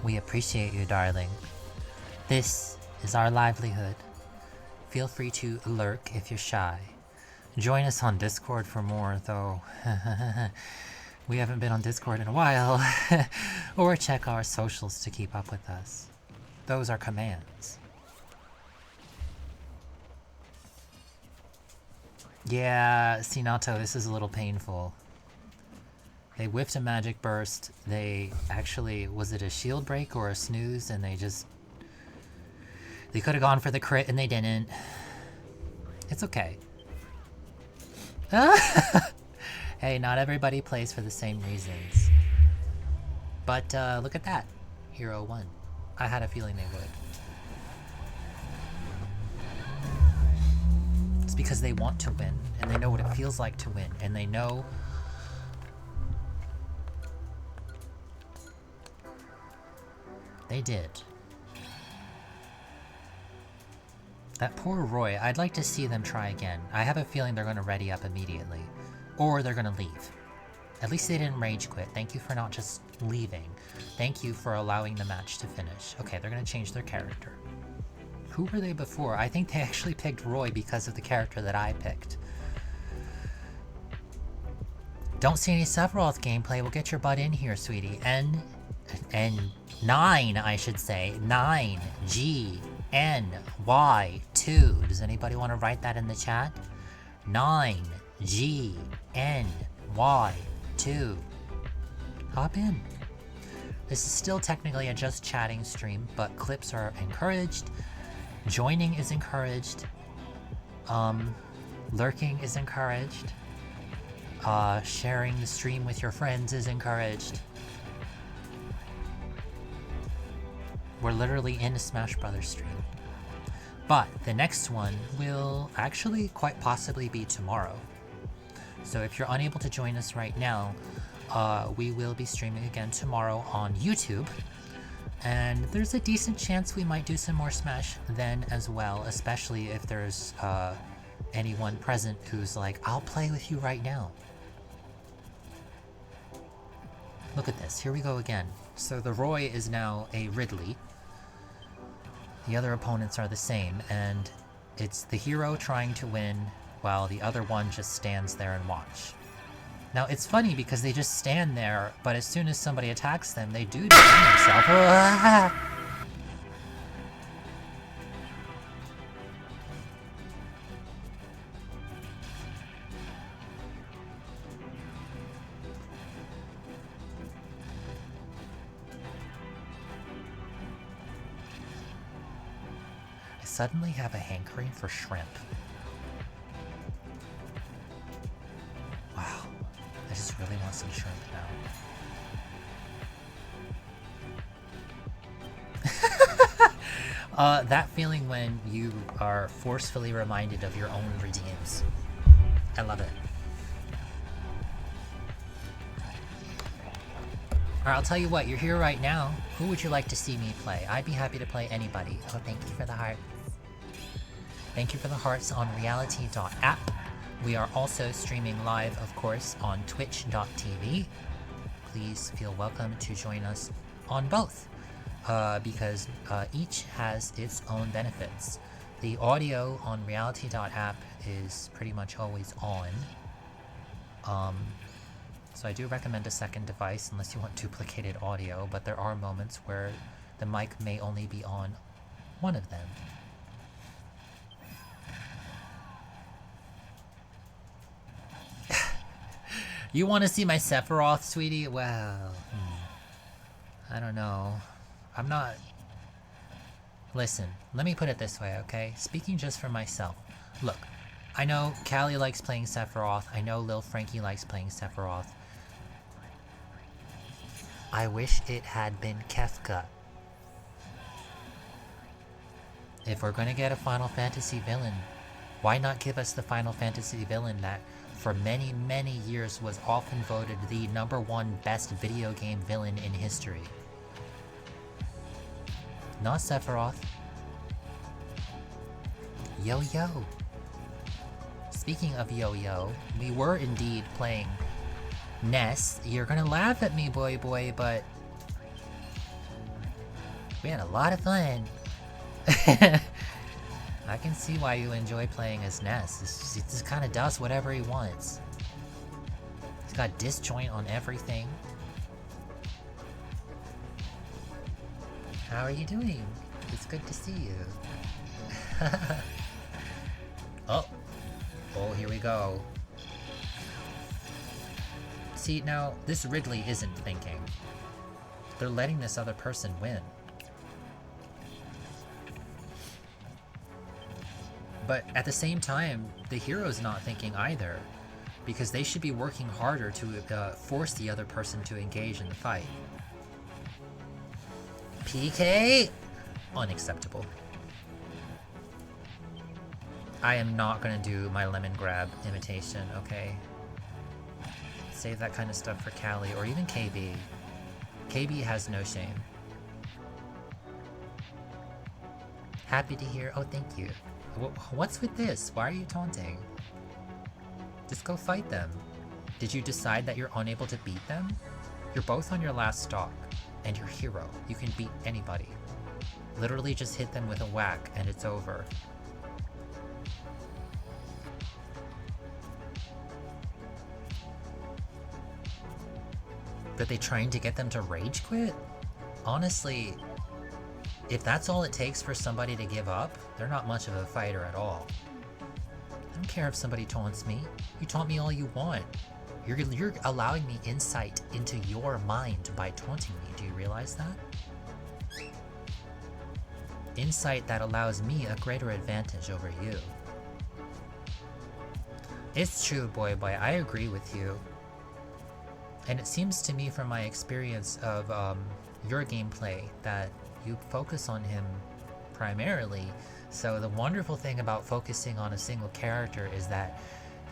We appreciate you, darling. This is our livelihood. Feel free to lurk if you're shy. Join us on Discord for more, though. We haven't been on Discord in a while. Or check our socials to keep up with us. Those are commands. Yeah, Sinato, this is a little painful. They whiffed a magic burst. They actually, was it a shield break or a snooze? And they could have gone for the crit and they didn't. It's okay. Hey, not everybody plays for the same reasons. But look at that. Hero won. I had a feeling they would. It's because they want to win, and they know what it feels like to win, and they know... They did. That poor Roy, I'd like to see them try again. I have a feeling they're going to ready up immediately. Or they're going to leave. At least they didn't rage quit. Thank you for not just leaving. Thank you for allowing the match to finish. Okay, they're going to change their character. Who were they before? I think they actually picked Roy because of the character that I picked. Don't see any Sephiroth gameplay. We'll get your butt in here, sweetie. N9, I should say. 9GNY2. Does anybody want to write that in the chat? 9GNY2. Hop in. This is still technically a just chatting stream, but clips are encouraged. Joining is encouraged. Lurking is encouraged. Sharing the stream with your friends is encouraged. We're literally in a Smash Brothers stream. But the next one will actually quite possibly be tomorrow. So if you're unable to join us right now, we will be streaming again tomorrow on YouTube. And there's a decent chance we might do some more Smash then as well, especially if there's anyone present who's like, I'll play with you right now. Look at this, here we go again. So the Roy is now a Ridley. The other opponents are the same, and it's the hero trying to win while the other one just stands there and watch. Now it's funny because they just stand there, but as soon as somebody attacks them, they do defend themselves. I suddenly have a hankering for shrimp. Wow. I just really want some shrimp now. That feeling when you are forcefully reminded of your own redeems. I love it. Alright, I'll tell you what, you're here right now. Who would you like to see me play? I'd be happy to play anybody. Oh, thank you for the heart. Thank you for the hearts on reality.app. We are also streaming live, of course, on twitch.tv. Please feel welcome to join us on both, because each has its own benefits. The audio on reality.app is pretty much always on. So I do recommend a second device unless you want duplicated audio, but there are moments where the mic may only be on one of them. You want to see my Sephiroth, sweetie? Well, I don't know. I'm not... Listen, let me put it this way, okay? Speaking just for myself. Look, I know Callie likes playing Sephiroth. I know Lil Frankie likes playing Sephiroth. I wish it had been Kefka. If we're gonna get a Final Fantasy villain, why not give us the Final Fantasy villain that for many, many years was often voted the #1 best video game villain in history? Not Sephiroth. Yo-Yo. Speaking of Yo-Yo, we were indeed playing Ness. You're gonna laugh at me, boy, but We had a lot of fun. I can see why you enjoy playing as Ness. He just kind of does whatever he wants. He's got disjoint on everything. How are you doing? It's good to see you. Oh, here we go. See, now, this Ridley isn't thinking. They're letting this other person win. But at the same time, the hero's not thinking either, because they should be working harder to force the other person to engage in the fight. PK? Unacceptable. I am not gonna do my lemon grab imitation, okay? Save that kind of stuff for Callie, or even KB. KB has no shame. Happy to hear. Oh, thank you. What's with this? Why are you taunting? Just go fight them. Did you decide that you're unable to beat them? You're both on your last stock, and you're hero. You can beat anybody. Literally just hit them with a whack, and it's over. But they trying to get them to rage quit? Honestly, if that's all it takes for somebody to give up, they're not much of a fighter at all. I don't care if somebody taunts me. You taunt me all you want. You're allowing me insight into your mind by taunting me. Do you realize that? Insight that allows me a greater advantage over you. It's true, boy. I agree with you. And it seems to me from my experience of your gameplay that you focus on him primarily. So the wonderful thing about focusing on a single character is that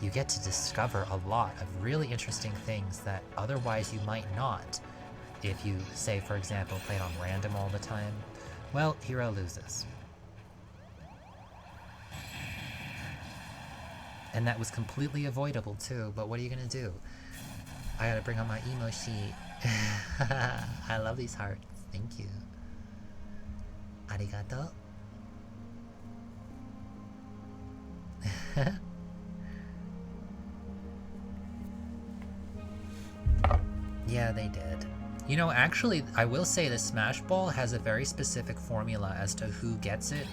you get to discover a lot of really interesting things that otherwise you might not if you, say for example, played on random all the time. Well, hero loses. And that was completely avoidable too, but what are you gonna do? I gotta bring on my emo sheet. I love these hearts. Thank you. Arigato. Yeah, they did. You know, actually, I will say the Smash Ball has a very specific formula as to who gets it,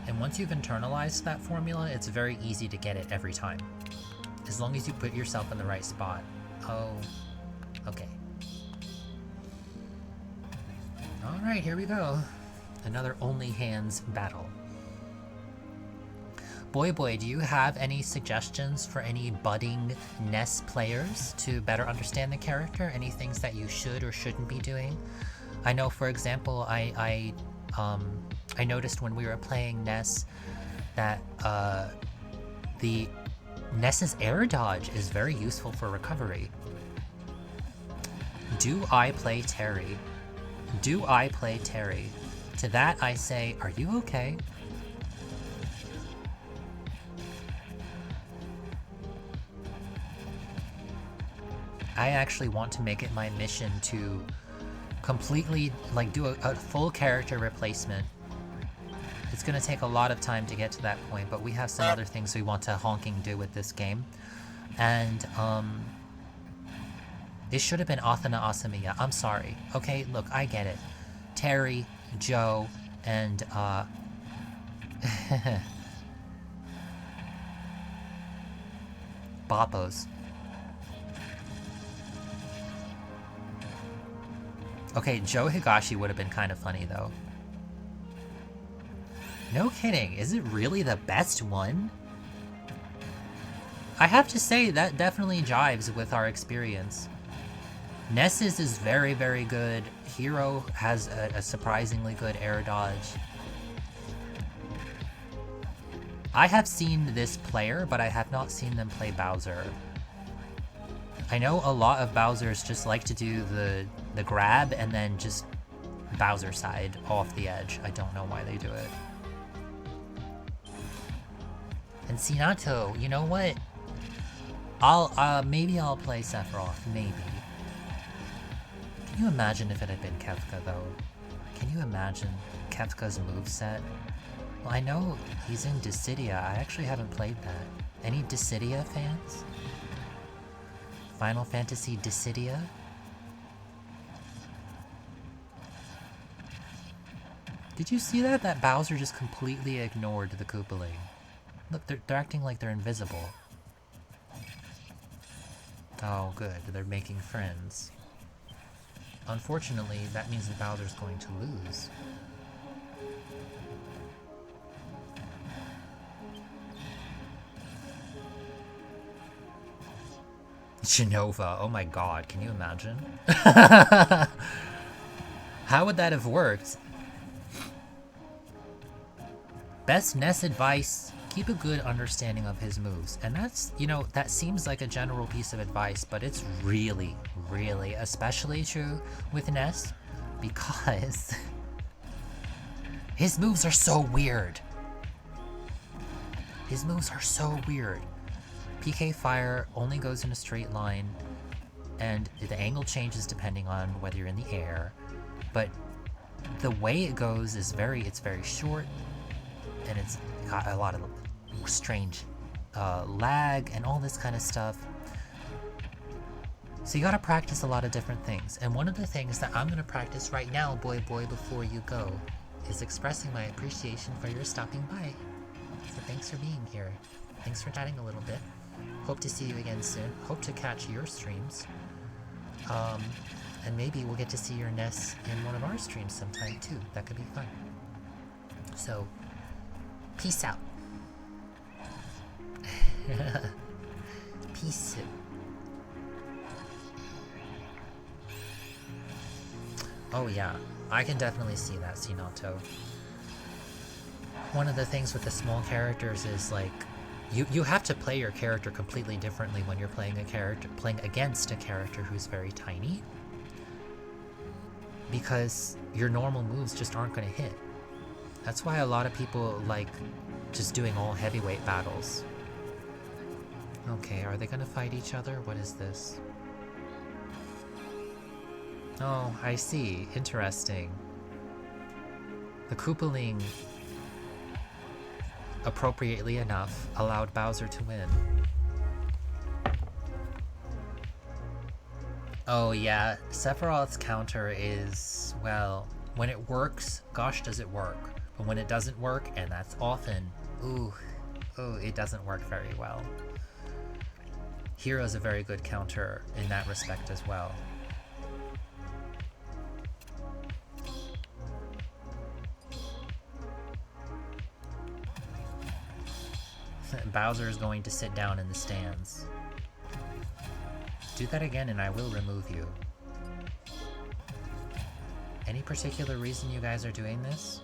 and once you've internalized that formula, it's very easy to get it every time. As long as you put yourself in the right spot. Oh, okay. Alright, here we go. Another only hands battle. Boy, do you have any suggestions for any budding Ness players to better understand the character? Any things that you should or shouldn't be doing? I know, for example, I noticed when we were playing Ness that the Ness's air dodge is very useful for recovery. Do I play Terry? Do I play Terry? To that I say, are you okay? I actually want to make it my mission to completely, like, do a full character replacement. It's gonna take a lot of time to get to that point, but we have some other things we want to honking do with this game. And, it should have been Athena Asamiya. I'm sorry. Okay, look, I get it. Terry, Joe, and, Boppos. Okay, Joe Higashi would have been kind of funny, though. No kidding, is it really the best one? I have to say, that definitely jives with our experience. Ness's is very, very good. Hero has a surprisingly good air dodge. I have seen this player, but I have not seen them play Bowser. I know a lot of Bowsers just like to do the grab and then just Bowser side off the edge. I don't know why they do it. And Sinato, you know what? Maybe I'll play Sephiroth, maybe. Can you imagine if it had been Kefka, though? can you imagine Kefka's moveset? Well, I know he's in Dissidia. I actually haven't played that. Any Dissidia fans? Final Fantasy Dissidia? Did you see that? That Bowser just completely ignored the Koopaling. Look, they're acting like they're invisible. Oh, good. They're making friends. Unfortunately, that means that Bowser's going to lose. Genova, oh my god, can you imagine? How would that have worked? Best Ness advice, keep a good understanding of his moves. And that's, you know, that seems like a general piece of advice, but it's really, really especially true with Ness because his moves are so weird. His moves are so weird. PK Fire only goes in a straight line, and the angle changes depending on whether you're in the air, but the way it goes is it's very short, and it's got a lot of strange lag and all this kind of stuff. So you gotta practice a lot of different things, and one of the things that I'm gonna practice right now, boy before you go, is expressing my appreciation for your stopping by. So thanks for being here. Thanks for chatting a little bit. Hope to see you again soon. Hope to catch your streams. And maybe we'll get to see your Ness in one of our streams sometime too. That could be fun. So, peace out. Peace out. Oh yeah, I can definitely see that, Sinato. One of the things with the small characters is like, you have to play your character completely differently when you're playing against a character who's very tiny, because your normal moves just aren't going to hit. That's why a lot of people like just doing all heavyweight battles. Okay, are they going to fight each other? What is this? Oh, I see. Interesting. The Koopaling, appropriately enough, allowed Bowser to win. Oh yeah, Sephiroth's counter is, well, when it works, gosh does it work. But when it doesn't work, and that's often, ooh, it doesn't work very well. Hero's a very good counter in that respect as well. Bowser is going to sit down in the stands. Do that again and I will remove you. Any particular reason you guys are doing this?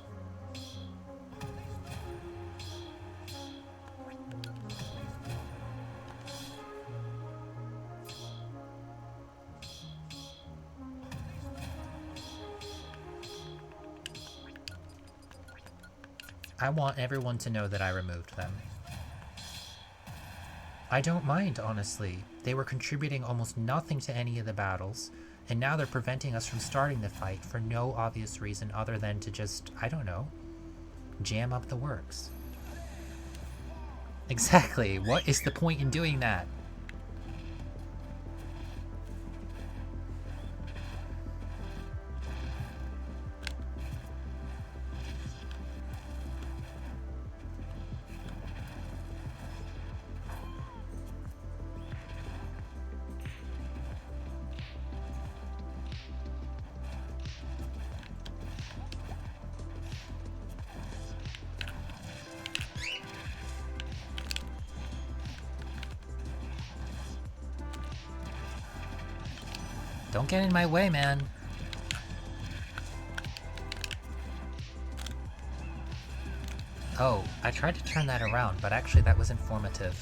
I want everyone to know that I removed them. I don't mind, honestly. They were contributing almost nothing to any of the battles, and now they're preventing us from starting the fight for no obvious reason other than to just, I don't know, jam up the works. Exactly, what is the point in doing that? Don't get in my way, man. Oh, I tried to turn that around, but actually that was informative.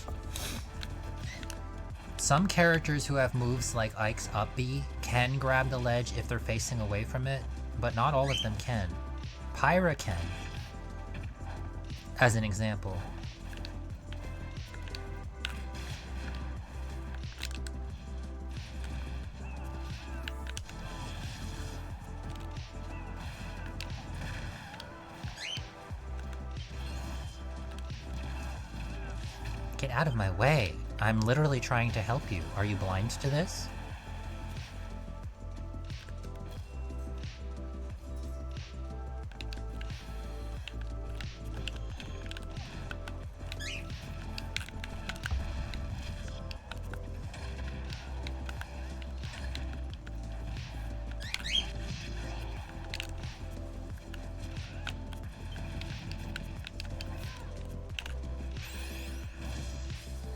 Some characters who have moves like Ike's up B can grab the ledge if they're facing away from it, but not all of them can. Pyra can, as an example. Get out of my way. I'm literally trying to help you. Are you blind to this?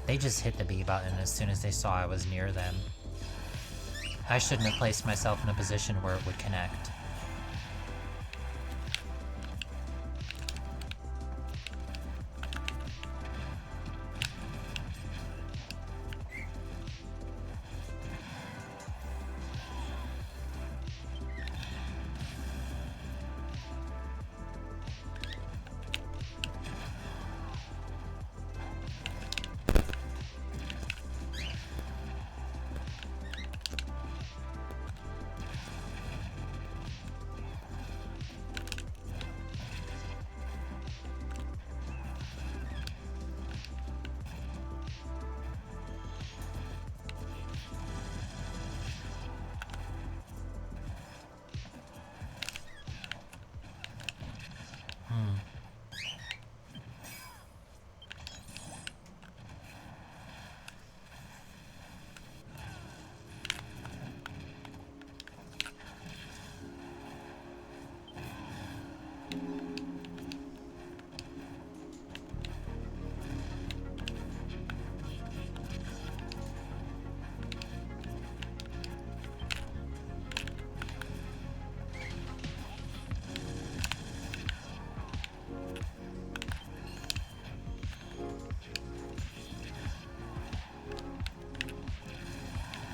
They just hit the B button as soon as they saw I was near them. I shouldn't have placed myself in a position where it would connect.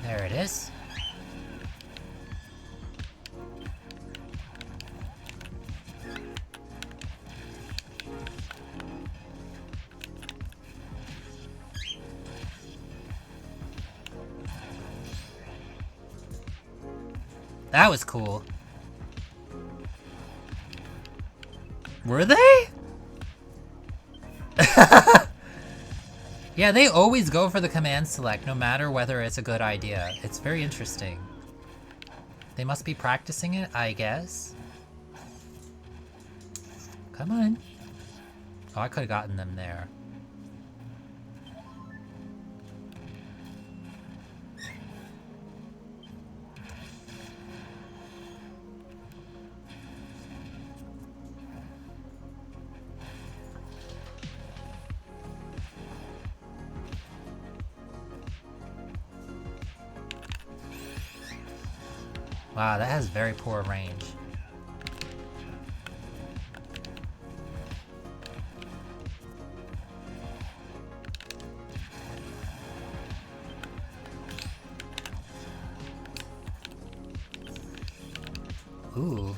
There it is. That was cool. Were they? Yeah, they always go for the command select, no matter whether it's a good idea. It's very interesting. They must be practicing it, I guess. Come on. Oh, I could have gotten them there. Wow, that has very poor range. Ooh.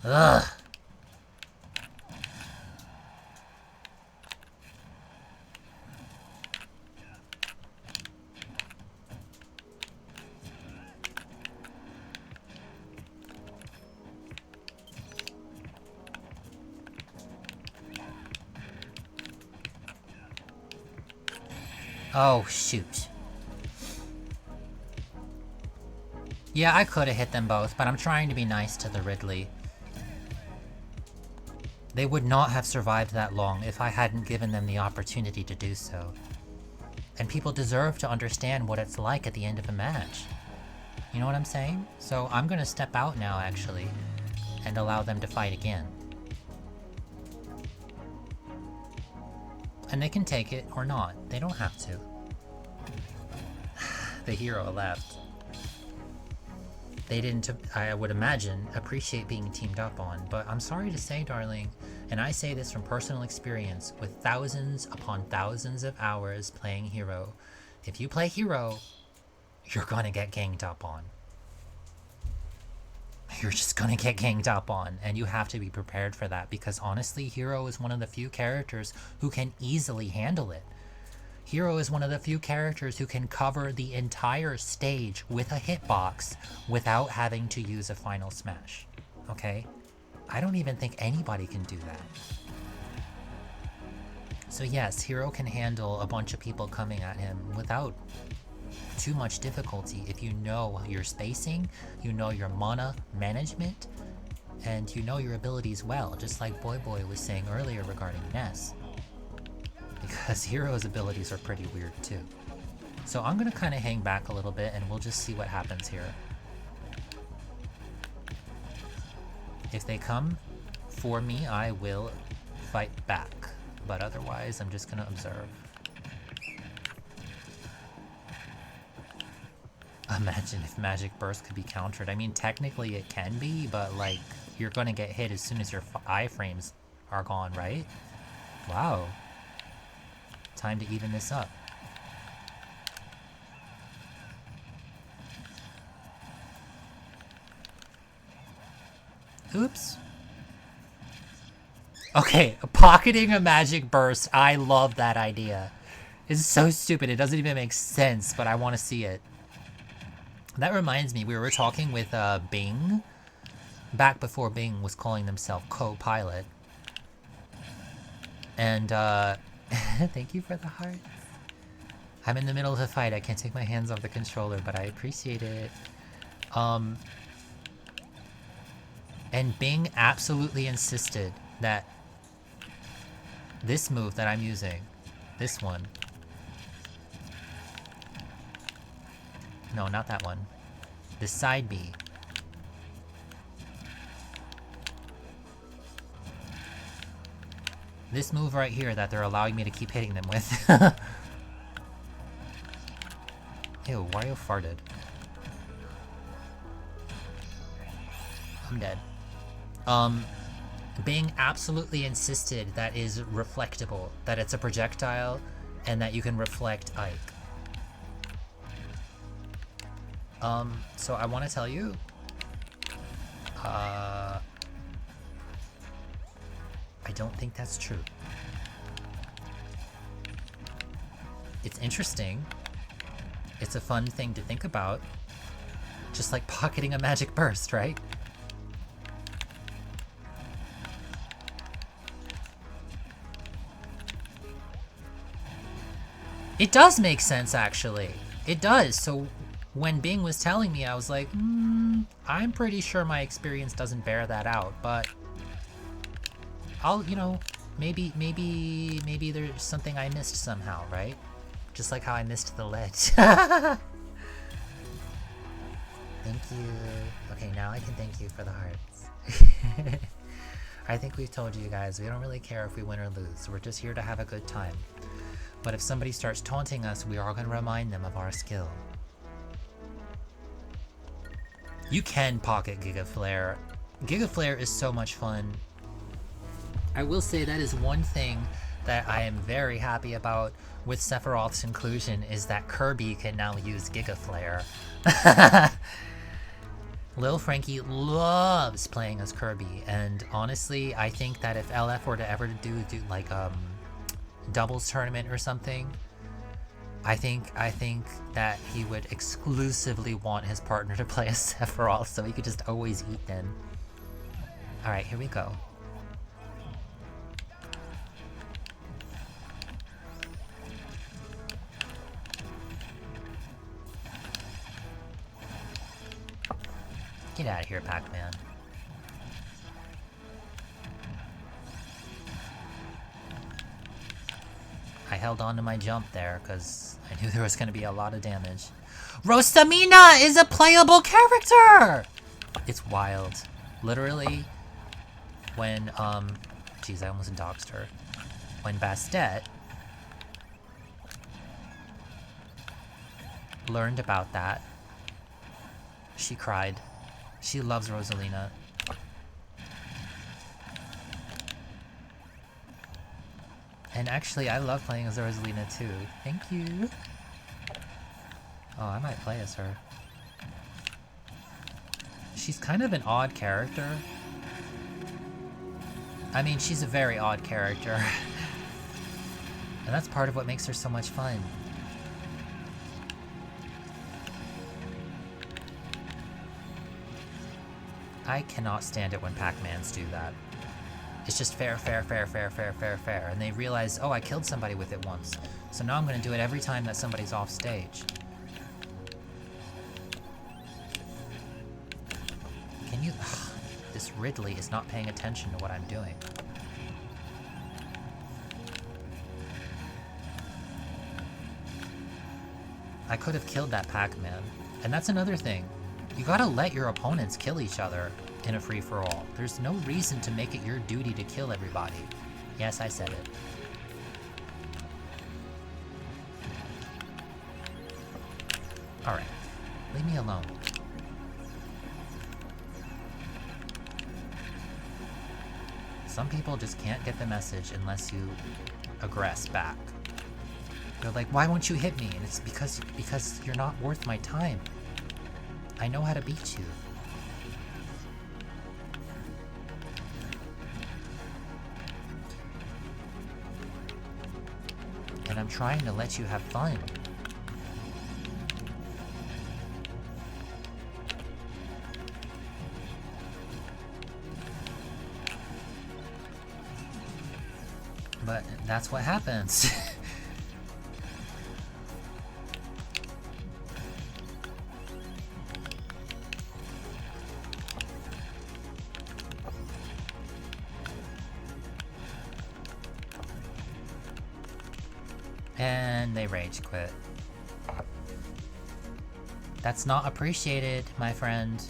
Ugh. Oh, shoot. Yeah, I could have hit them both, but I'm trying to be nice to the Ridley. They would not have survived that long if I hadn't given them the opportunity to do so. And people deserve to understand what it's like at the end of a match. You know what I'm saying? So I'm gonna step out now, actually, and allow them to fight again. And they can take it or not. They don't have to. The hero left. they didn't, I would imagine, appreciate being teamed up on. But I'm sorry to say, darling, and I say this from personal experience, with thousands upon thousands of hours playing Hero, if you play Hero, you're gonna get ganged up on. You're just gonna get ganged up on, and you have to be prepared for that, because honestly, Hero is one of the few characters who can easily handle it. Hero is one of the few characters who can cover the entire stage with a hitbox without having to use a final smash. Okay? I don't even think anybody can do that. So yes, Hero can handle a bunch of people coming at him without too much difficulty if you know your spacing, you know your mana management, and you know your abilities well, just like Boy Boy was saying earlier regarding Ness. Because Hero's abilities are pretty weird too. So I'm gonna kind of hang back a little bit and we'll just see what happens here. If they come for me, I will fight back. But otherwise, I'm just gonna observe. Imagine if Magic Burst could be countered. I mean, technically it can be, but like, you're gonna get hit as soon as your iframes are gone, right? Wow. Time to even this up. Oops. Okay, pocketing a Magic Burst. I love that idea. It's so stupid. It doesn't even make sense, but I want to see it. That reminds me, we were talking with Bing, back before Bing was calling themselves Co-Pilot. And, thank you for the hearts. I'm in the middle of a fight. I can't take my hands off the controller, but I appreciate it. And Bing absolutely insisted that this move that I'm using, this one. No, not that one. The side B. This move right here that they're allowing me to keep hitting them with. Ew, Wario farted. I'm dead. Bing absolutely insisted that is reflectable, that it's a projectile, and that you can reflect Ike. So I want to tell you, I don't think that's true. It's interesting. It's a fun thing to think about. Just like pocketing a Magic Burst, right? It does make sense, actually. It does. So when Bing was telling me, I was like, I'm pretty sure my experience doesn't bear that out, but I'll, you know, maybe there's something I missed somehow, right? Just like how I missed the ledge. Thank you. Okay, now I can thank you for the hearts. I think we've told you guys, we don't really care if we win or lose. We're just here to have a good time. But if somebody starts taunting us, we are going to remind them of our skill. You can pocket Giga Flare. Giga Flare is so much fun. I will say that is one thing that I am very happy about with Sephiroth's inclusion, is that Kirby can now use Giga Flare. Lil Frankie loves playing as Kirby, and honestly, I think that if LF were to ever do like doubles tournament or something, I think that he would exclusively want his partner to play as Sephiroth, so he could just always eat them. Alright, here we go. Get out of here, Pac-Man. I held on to my jump there because I knew there was going to be a lot of damage. Rosamina is a playable character! It's wild. Literally, when, jeez, I almost doxed her. When Bastet learned about that, she cried. She loves Rosalina. And actually, I love playing as Rosalina too. Thank you. Oh, I might play as her. She's kind of an odd character. I mean, she's a very odd character. And that's part of what makes her so much fun. I cannot stand it when Pac-Mans do that. It's just fair, fair, fair, fair, fair, fair, fair. And they realize, oh, I killed somebody with it once. So now I'm gonna do it every time that somebody's off stage. Can you... Ugh, this Ridley is not paying attention to what I'm doing. I could have killed that Pac-Man. And that's another thing. You gotta let your opponents kill each other in a free-for-all. There's no reason to make it your duty to kill everybody. Yes, I said it. Alright. Leave me alone. Some people just can't get the message unless you aggress back. They're like, why won't you hit me? And it's because you're not worth my time. I know how to beat you. And I'm trying to let you have fun. But that's what happens. And they rage quit. That's not appreciated, my friend.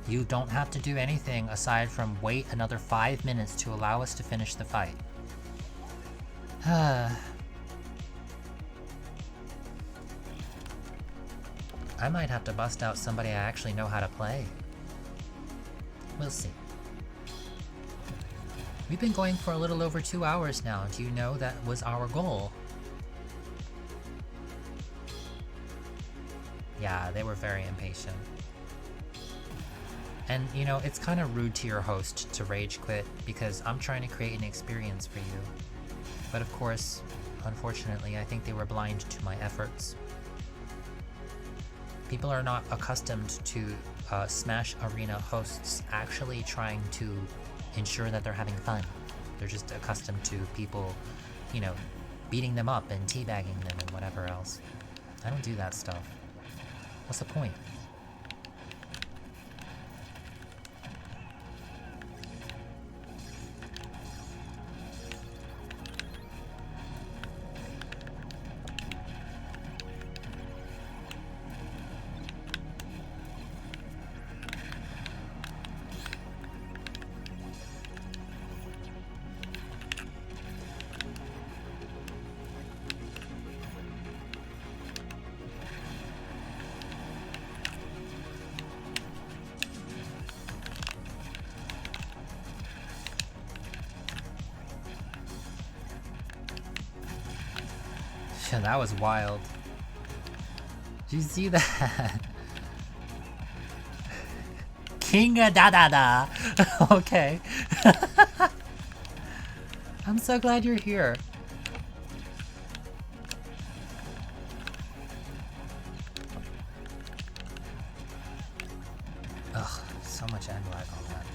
You don't have to do anything aside from wait another 5 minutes to allow us to finish the fight. I might have to bust out somebody I actually know how to play. We'll see. We've been going for a little over 2 hours now. Do you know that was our goal? Yeah, they were very impatient. And, you know, it's kind of rude to your host to rage quit because I'm trying to create an experience for you. But of course, unfortunately, I think they were blind to my efforts. People are not accustomed to Smash Arena hosts actually trying to ensure that they're having fun. They're just accustomed to people, you know, beating them up and teabagging them and whatever else. I don't do that stuff. What's the point? That was wild. Did you see that? Kinga da da da. Okay. I'm so glad you're here. Ugh, so much end lag on that.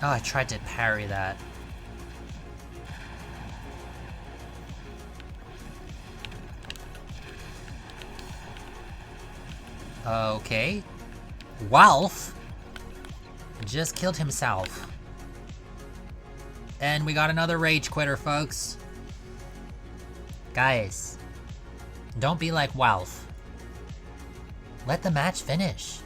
Oh, I tried to parry that. Okay. Walf just killed himself. And we got another rage quitter, folks. Guys, don't be like Walf. Let the match finish.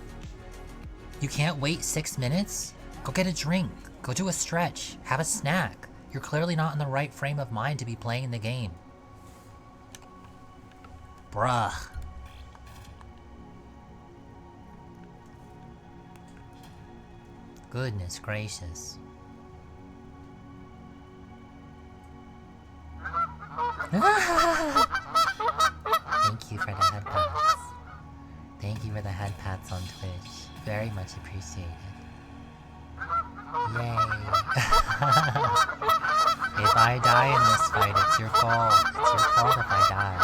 You can't wait 6 minutes? Go get a drink. Go do a stretch. Have a snack. You're clearly not in the right frame of mind to be playing the game. Bruh. Goodness gracious. Thank you for the head pats. Thank you for the head pats on Twitch. Very much appreciated. Yay. If I die in this fight, it's your fault. It's your fault if I die.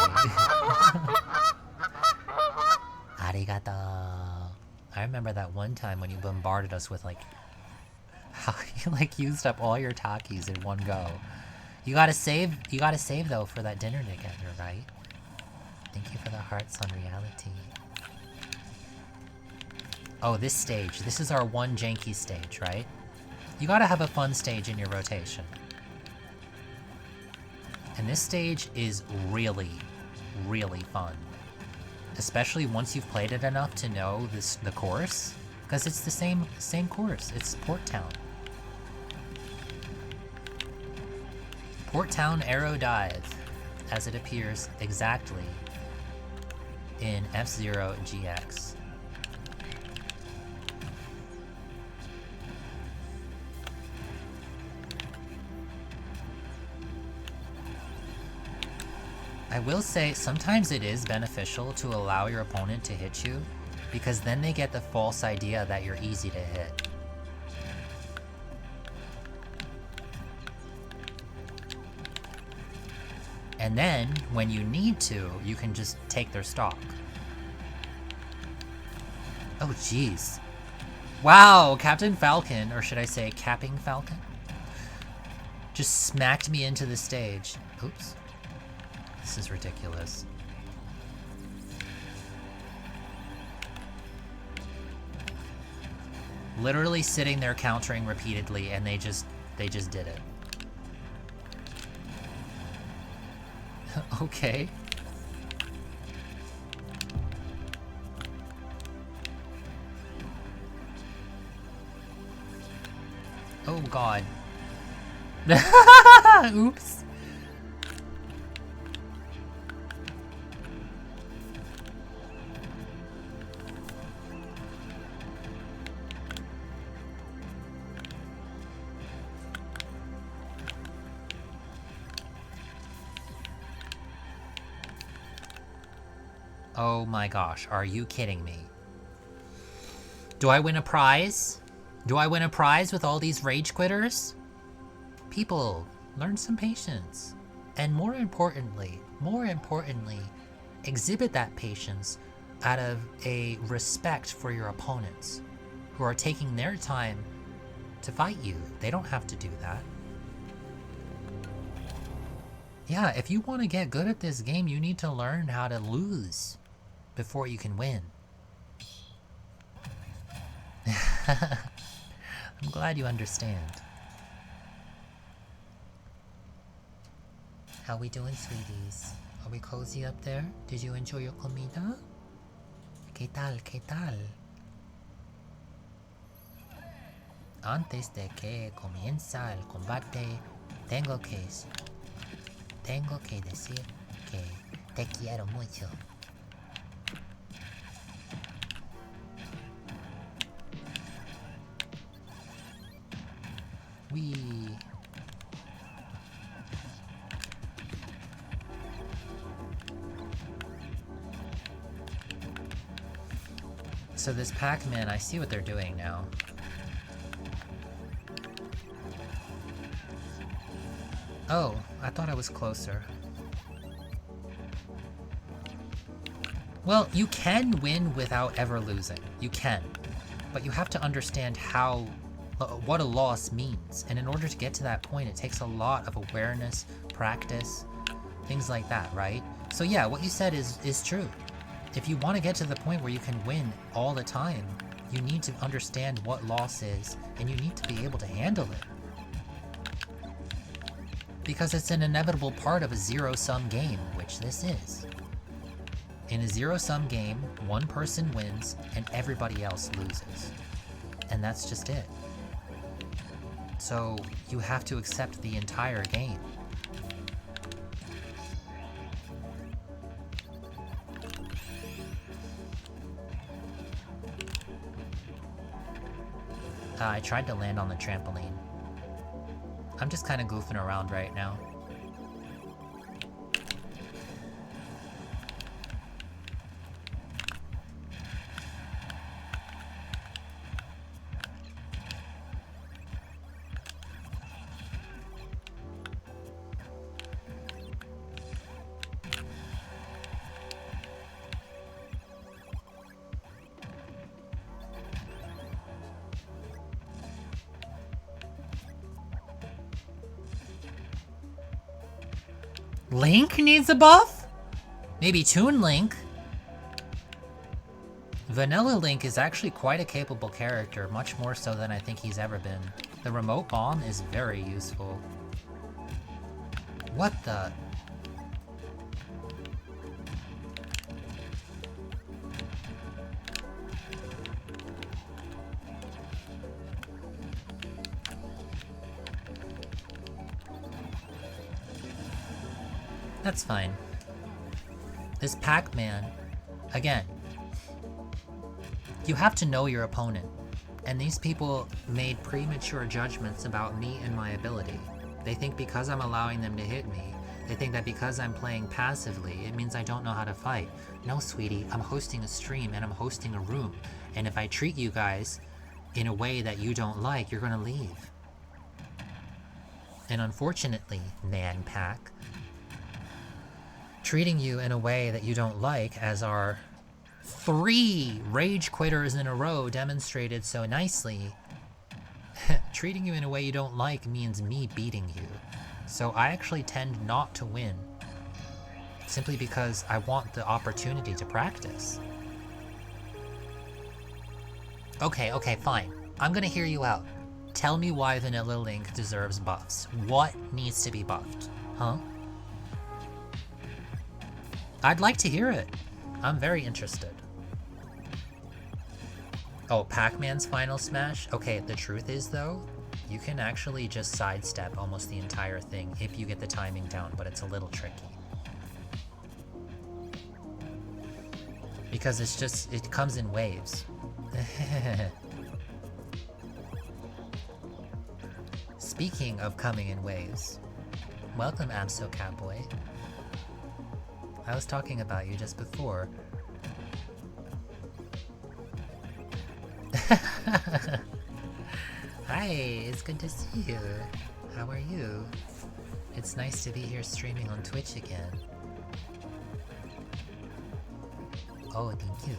Arigato. I remember that one time when you bombarded us with how you used up all your Takis in one go. You gotta save though for that dinner together, right? Thank you for the hearts on reality. Oh, this stage. This is our one janky stage, right? You gotta have a fun stage in your rotation. And this stage is really, really fun. Especially once you've played it enough to know the course. Because it's the same course. It's Port Town. Port Town Arrow Dive, as it appears exactly in F-Zero GX. I will say, sometimes it is beneficial to allow your opponent to hit you, because then they get the false idea that you're easy to hit. And then, when you need to, you can just take their stock. Oh jeez. Wow, Captain Falcon, or should I say Capping Falcon, just smacked me into the stage. Oops. This is ridiculous. Literally sitting there countering repeatedly, and they just did it. Okay. Oh god. Oops. Oh my gosh, are you kidding me? Do I win a prize? Do I win a prize with all these rage quitters? People, learn some patience. And more importantly, exhibit that patience out of a respect for your opponents who are taking their time to fight you. They don't have to do that. Yeah, if you want to get good at this game, you need to learn how to lose before you can win. I'm glad you understand. How we doing, sweeties? Are we cozy up there? Did you enjoy your comida? ¿Qué tal? ¿Qué tal? Antes de que comienza el combate, tengo que decir que te quiero mucho. Wee. So this Pac-Man, I see what they're doing now. Oh, I thought I was closer. Well, you can win without ever losing. You can. But you have to understand what a loss means. And in order to get to that point, it takes a lot of awareness, practice, things like that, right? So yeah, what you said is true. If you want to get to the point where you can win all the time, you need to understand what loss is, and you need to be able to handle it. Because it's an inevitable part of a zero-sum game, which this is. In a zero-sum game, one person wins and everybody else loses. and that's just it. So you have to accept the entire game. I tried to land on the trampoline. I'm just kind of goofing around right now. Link needs a buff? Maybe Toon Link? Vanilla Link is actually quite a capable character, much more so than I think he's ever been. The remote bomb is very useful. What the? That's fine. This Pac-Man, again, you have to know your opponent, and these people made premature judgments about me and my ability. They think because I'm allowing them to hit me, they think that because I'm playing passively, it means I don't know how to fight. No, sweetie, I'm hosting a stream and I'm hosting a room, and if I treat you guys in a way that you don't like, you're gonna leave. And unfortunately, Man Pack, treating you in a way that you don't like, as our 3 rage quitters in a row demonstrated so nicely, treating you in a way you don't like means me beating you. So I actually tend not to win, simply because I want the opportunity to practice. Okay, fine. I'm gonna hear you out. Tell me why Vanilla Link deserves buffs. What needs to be buffed? Huh? I'd like to hear it. I'm very interested. Oh, Pac-Man's final smash? Okay, the truth is though, you can actually just sidestep almost the entire thing if you get the timing down, but it's a little tricky. Because it's just, it comes in waves. Speaking of coming in waves, welcome Abso Cowboy. I was talking about you just before. Hi, it's good to see you. How are you? It's nice to be here streaming on Twitch again. Oh, thank you.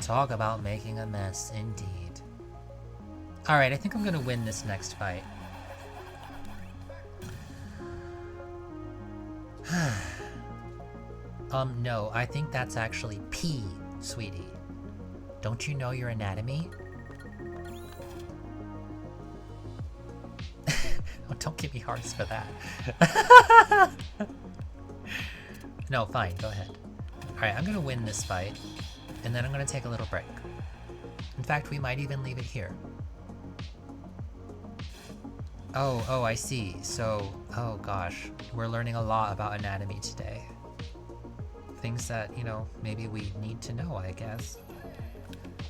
Talk about making a mess, indeed. Alright, I think I'm gonna win this next fight. No, I think that's actually P, sweetie. Don't you know your anatomy? Oh, don't give me hearts for that. No, fine, go ahead. Alright, I'm gonna win this fight, and then I'm gonna take a little break. In fact, we might even leave it here. Oh, I see. So, oh gosh, we're learning a lot about anatomy today. Things that, you know, maybe we need to know, I guess.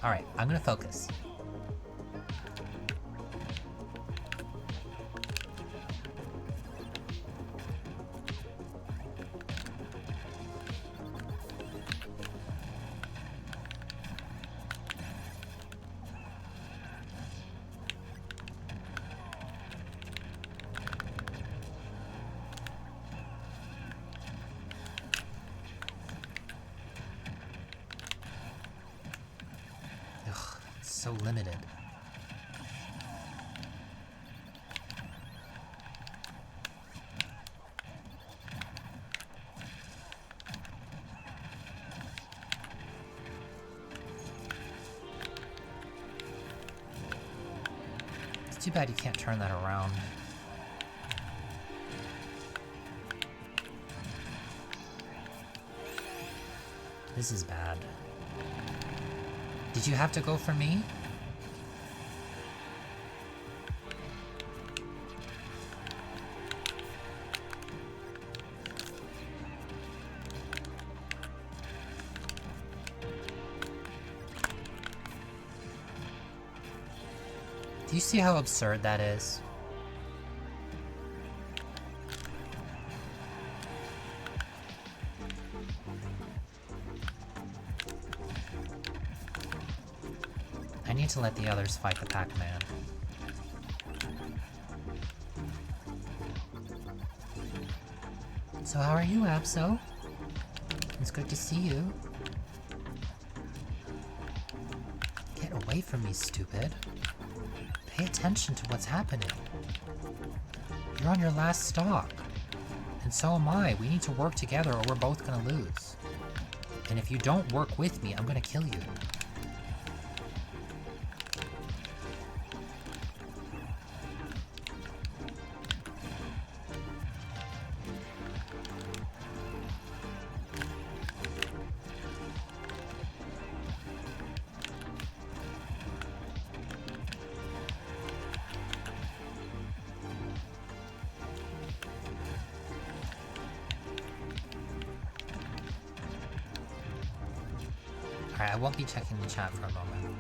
Alright, I'm gonna focus. So limited. It's too bad you can't turn that around. This is bad. Did you have to go for me? Do you see how absurd that is? I need to let the others fight the Pac-Man. So how are you, Abso? It's good to see you. Get away from me, stupid. Pay attention to what's happening. You're on your last stock. And so am I. We need to work together or we're both gonna lose. And if you don't work with me, I'm gonna kill you. Alright, I won't be checking the chat for a moment.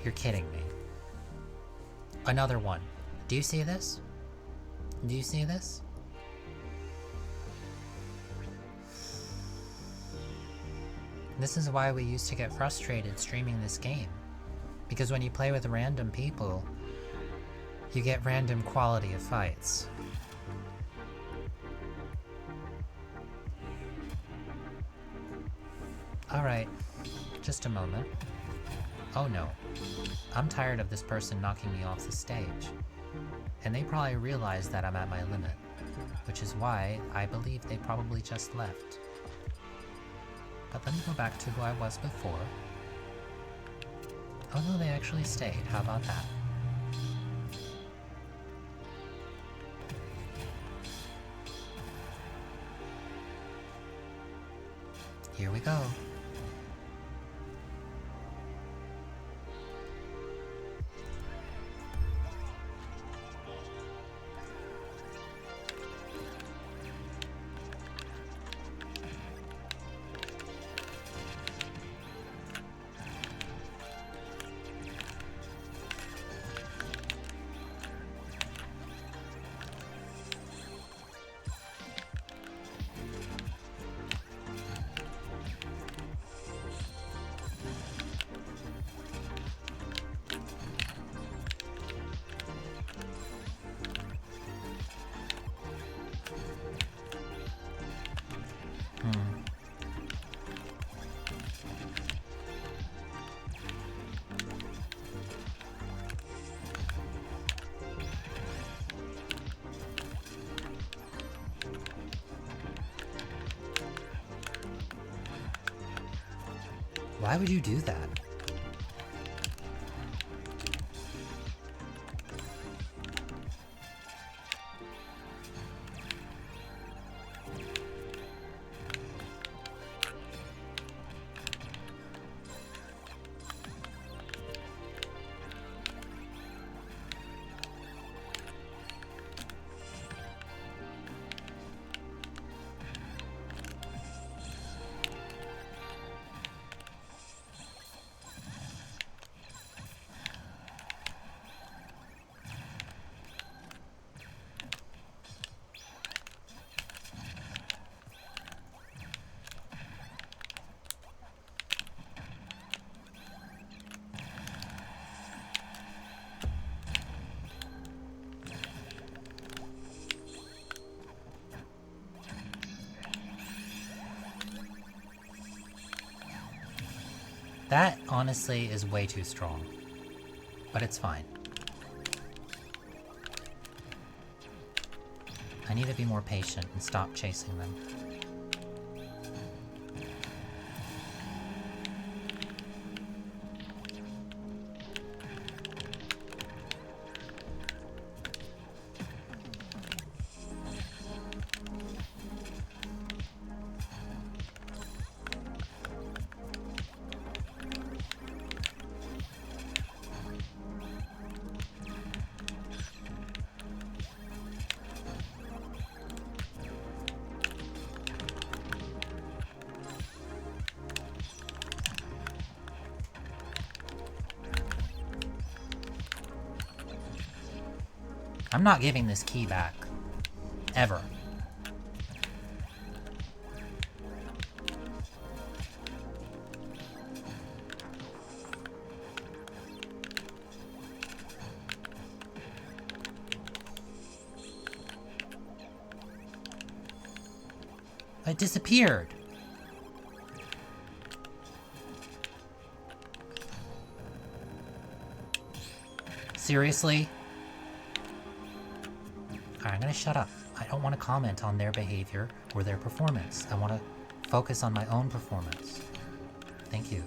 You're kidding me. Another one. Do you see this? Do you see this? This is why we used to get frustrated streaming this game. Because when you play with random people, you get random quality of fights. Alright, just a moment. Oh no, I'm tired of this person knocking me off the stage. And they probably realize that I'm at my limit, which is why I believe they probably just left. But let me go back to who I was before. Oh no, they actually stayed. How about that? Here we go. Why would you do that? That, honestly, is way too strong. But it's fine. I need to be more patient and stop chasing them. I'm not giving this key back. Ever. It disappeared. Seriously? Alright, I'm gonna shut up. I don't want to comment on their behavior or their performance. I want to focus on my own performance. Thank you.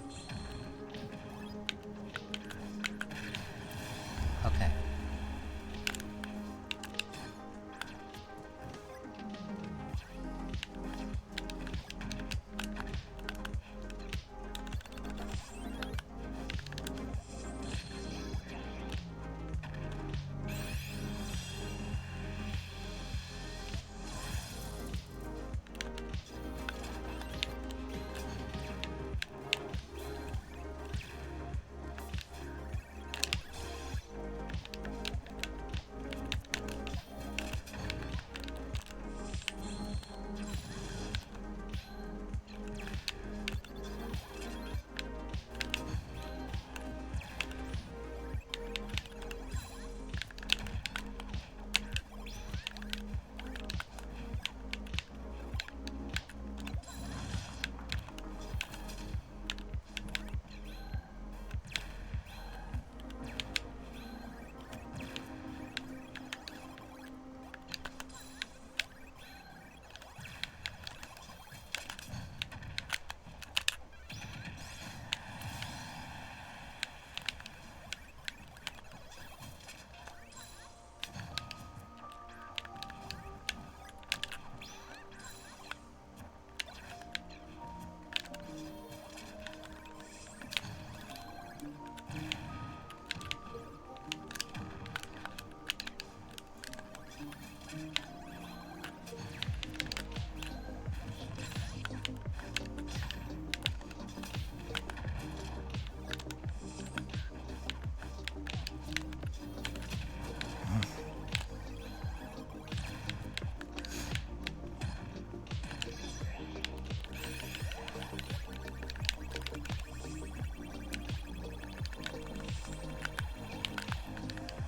Okay.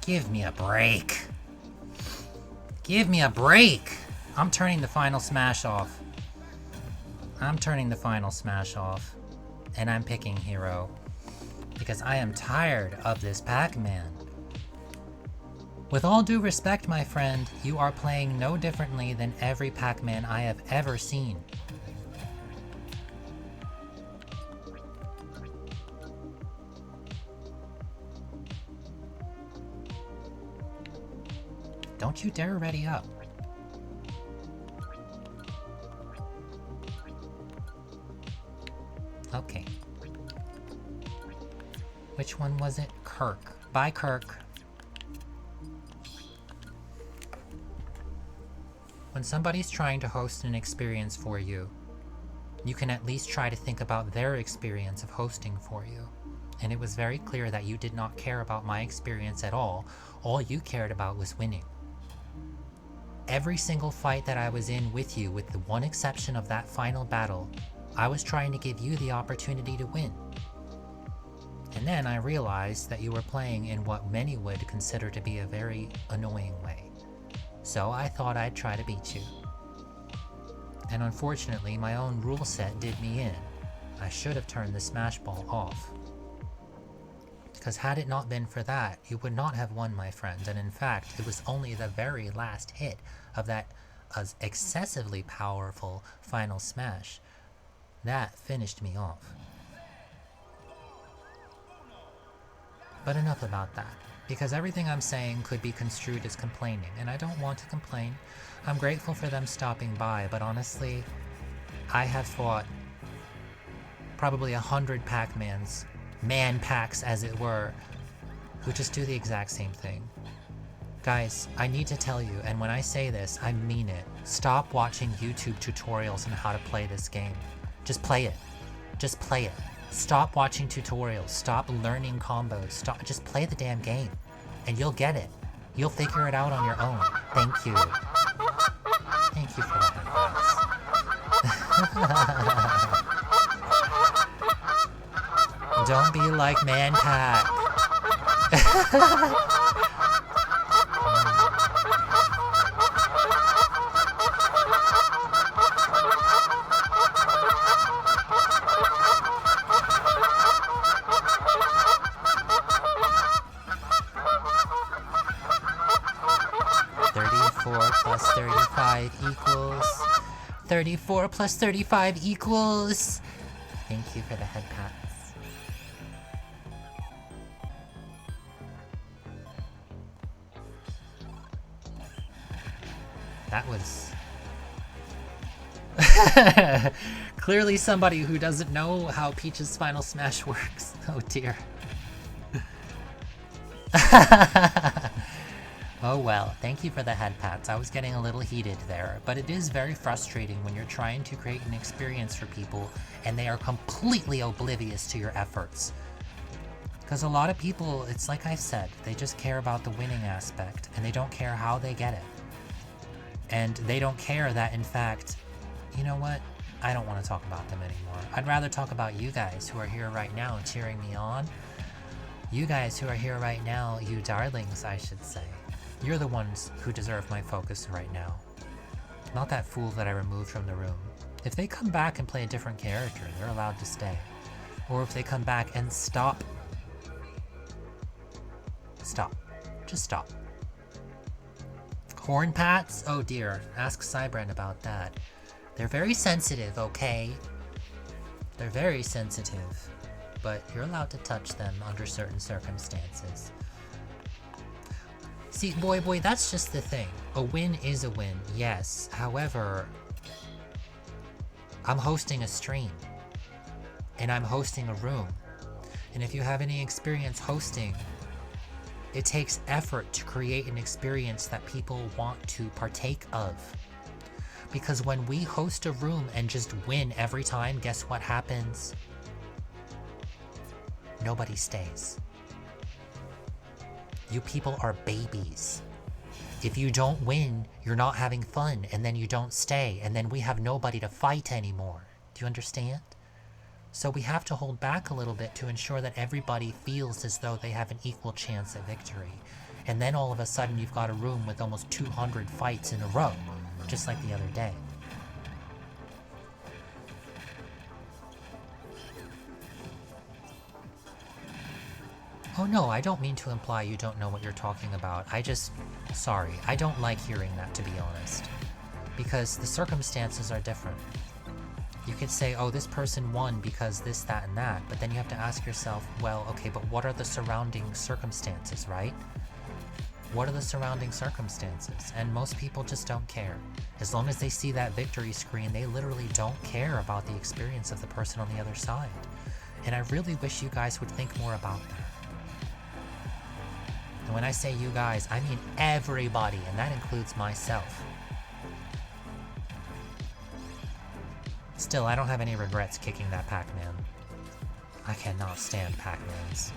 Give me a break. Give me a break! I'm turning the final smash off. I'm turning the final smash off. And I'm picking Hero. Because I am tired of this Pac-Man. With all due respect, my friend, you are playing no differently than every Pac-Man I have ever seen. Don't you dare ready up. Okay. Which one was it? Kirk. Bye, Kirk. When somebody's trying to host an experience for you, you can at least try to think about their experience of hosting for you. And it was very clear that you did not care about my experience at all. All you cared about was winning. Every single fight that I was in with you, with the one exception of that final battle, I was trying to give you the opportunity to win. And then I realized that you were playing in what many would consider to be a very annoying way. So I thought I'd try to beat you. And unfortunately, my own rule set did me in. I should have turned the Smash Ball off. Because had it not been for that, you would not have won, my friend, and in fact, it was only the very last hit of that an excessively powerful final smash. That finished me off. But enough about that, because everything I'm saying could be construed as complaining, and I don't want to complain. I'm grateful for them stopping by, but honestly, I have fought probably 100 Pac-Mans, man packs as it were, who just do the exact same thing. Guys, I need to tell you, and when I say this, I mean it. Stop watching YouTube tutorials on how to play this game. Just play it. Just play it. Stop watching tutorials. Stop learning combos. Just play the damn game. And you'll get it. You'll figure it out on your own. Thank you. Thank you for that advice. Don't be like Manpack. 35 equals... 34 plus 35 equals... Thank you for the head pats. That was... clearly somebody who doesn't know how Peach's Final Smash works. Oh dear. Oh well, thank you for the head pats. I was getting a little heated there, but it is very frustrating when you're trying to create an experience for people and they are completely oblivious to your efforts. Because a lot of people, it's like I've said, they just care about the winning aspect and they don't care how they get it. And they don't care that, in fact, you know what? I don't want to talk about them anymore. I'd rather talk about you guys who are here right now cheering me on. You guys who are here right now, you darlings, I should say. You're the ones who deserve my focus right now. Not that fool that I removed from the room. If they come back and play a different character, they're allowed to stay. Or if they come back and stop. Stop. Just stop. Horn pats? Oh dear. Ask Cybran about that. They're very sensitive, okay? They're very sensitive. But you're allowed to touch them under certain circumstances. See, boy, that's just the thing. A win is a win, yes. However, I'm hosting a stream. And I'm hosting a room. And if you have any experience hosting, it takes effort to create an experience that people want to partake of. Because when we host a room and just win every time, guess what happens? Nobody stays. You people are babies. If you don't win, you're not having fun, and then you don't stay, and then we have nobody to fight anymore. Do you understand? So we have to hold back a little bit to ensure that everybody feels as though they have an equal chance at victory. And then all of a sudden you've got a room with almost 200 fights in a row, just like the other day. Oh no, I don't mean to imply you don't know what you're talking about. Sorry, I don't like hearing that, to be honest. Because the circumstances are different. You could say, oh, this person won because this, that, and that, but then you have to ask yourself, well, okay, but what are the surrounding circumstances, right? What are the surrounding circumstances? And most people just don't care. As long as they see that victory screen, they literally don't care about the experience of the person on the other side. And I really wish you guys would think more about that. And when I say you guys, I mean everybody, and that includes myself. Still, I don't have any regrets kicking that Pac-Man. I cannot stand Pac-Mans.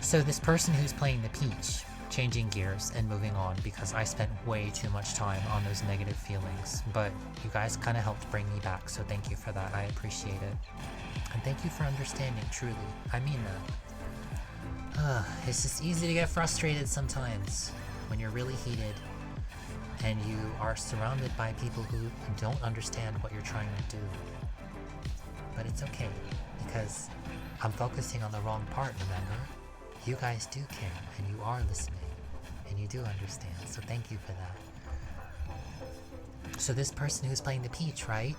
So this person who's playing the Peach, changing gears and moving on because I spent way too much time on those negative feelings, but you guys kind of helped bring me back, so thank you for that. I appreciate it. And thank you for understanding, truly. I mean that. It's just easy to get frustrated sometimes when you're really heated and you are surrounded by people who don't understand what you're trying to do. But it's okay, because I'm focusing on the wrong part, remember? You guys do care, and you are listening, and you do understand, so thank you for that. So this person who's playing the Peach, right?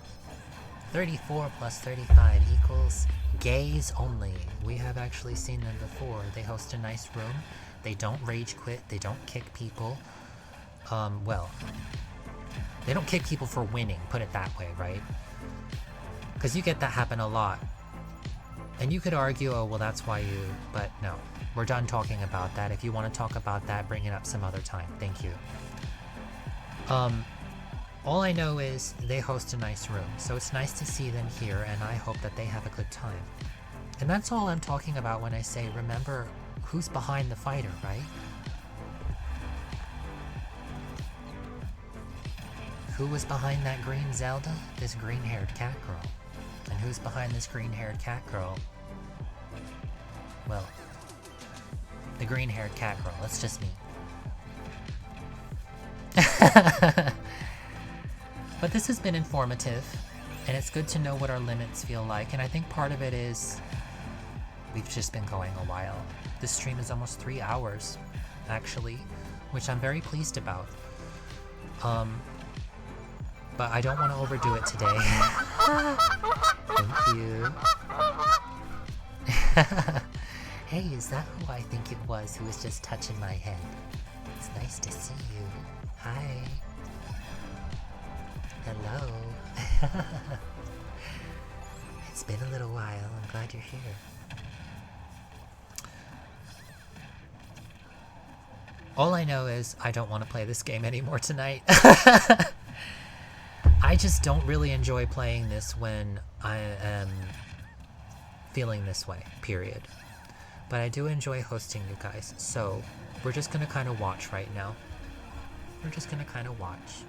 34 plus 35 equals gays only. We have actually seen them before. They host a nice room. They don't rage quit. They don't kick people. Well, they don't kick people for winning, put it that way, right? Because you get that happen a lot. And you could argue, oh, well, that's why you... But no, we're done talking about that. If you want to talk about that, bring it up some other time. Thank you. All I know is they host a nice room, so it's nice to see them here, and I hope that they have a good time. And that's all I'm talking about when I say, remember who's behind the fighter, right? Who was behind that green Zelda? This green-haired cat girl. And who's behind this green-haired cat girl? Well, the green-haired cat girl. That's just me. But this has been informative, and it's good to know what our limits feel like, and I think part of it is we've just been going a while. This stream is almost 3 hours, actually, which I'm very pleased about. But I don't want to overdo it today. Thank you. Hey, is that who I think it was who was just touching my head? It's nice to see you. Hi. Hello. It's been a little while. I'm glad you're here. All I know is I don't want to play this game anymore tonight. I just don't really enjoy playing this when I am feeling this way, period. But I do enjoy hosting you guys, so we're just gonna kind of watch right now. We're just gonna kind of watch.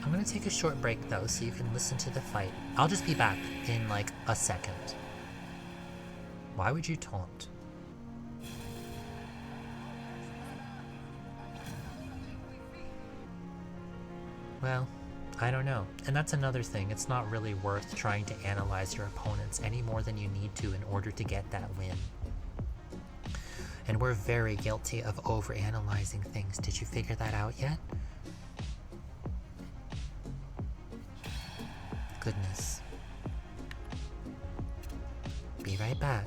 I'm gonna take a short break though, so you can listen to the fight. I'll just be back in like a second. Why would you taunt? Well, I don't know. And that's another thing. It's not really worth trying to analyze your opponents any more than you need to in order to get that win. And we're very guilty of overanalyzing things. Did you figure that out yet? Goodness. Be right back.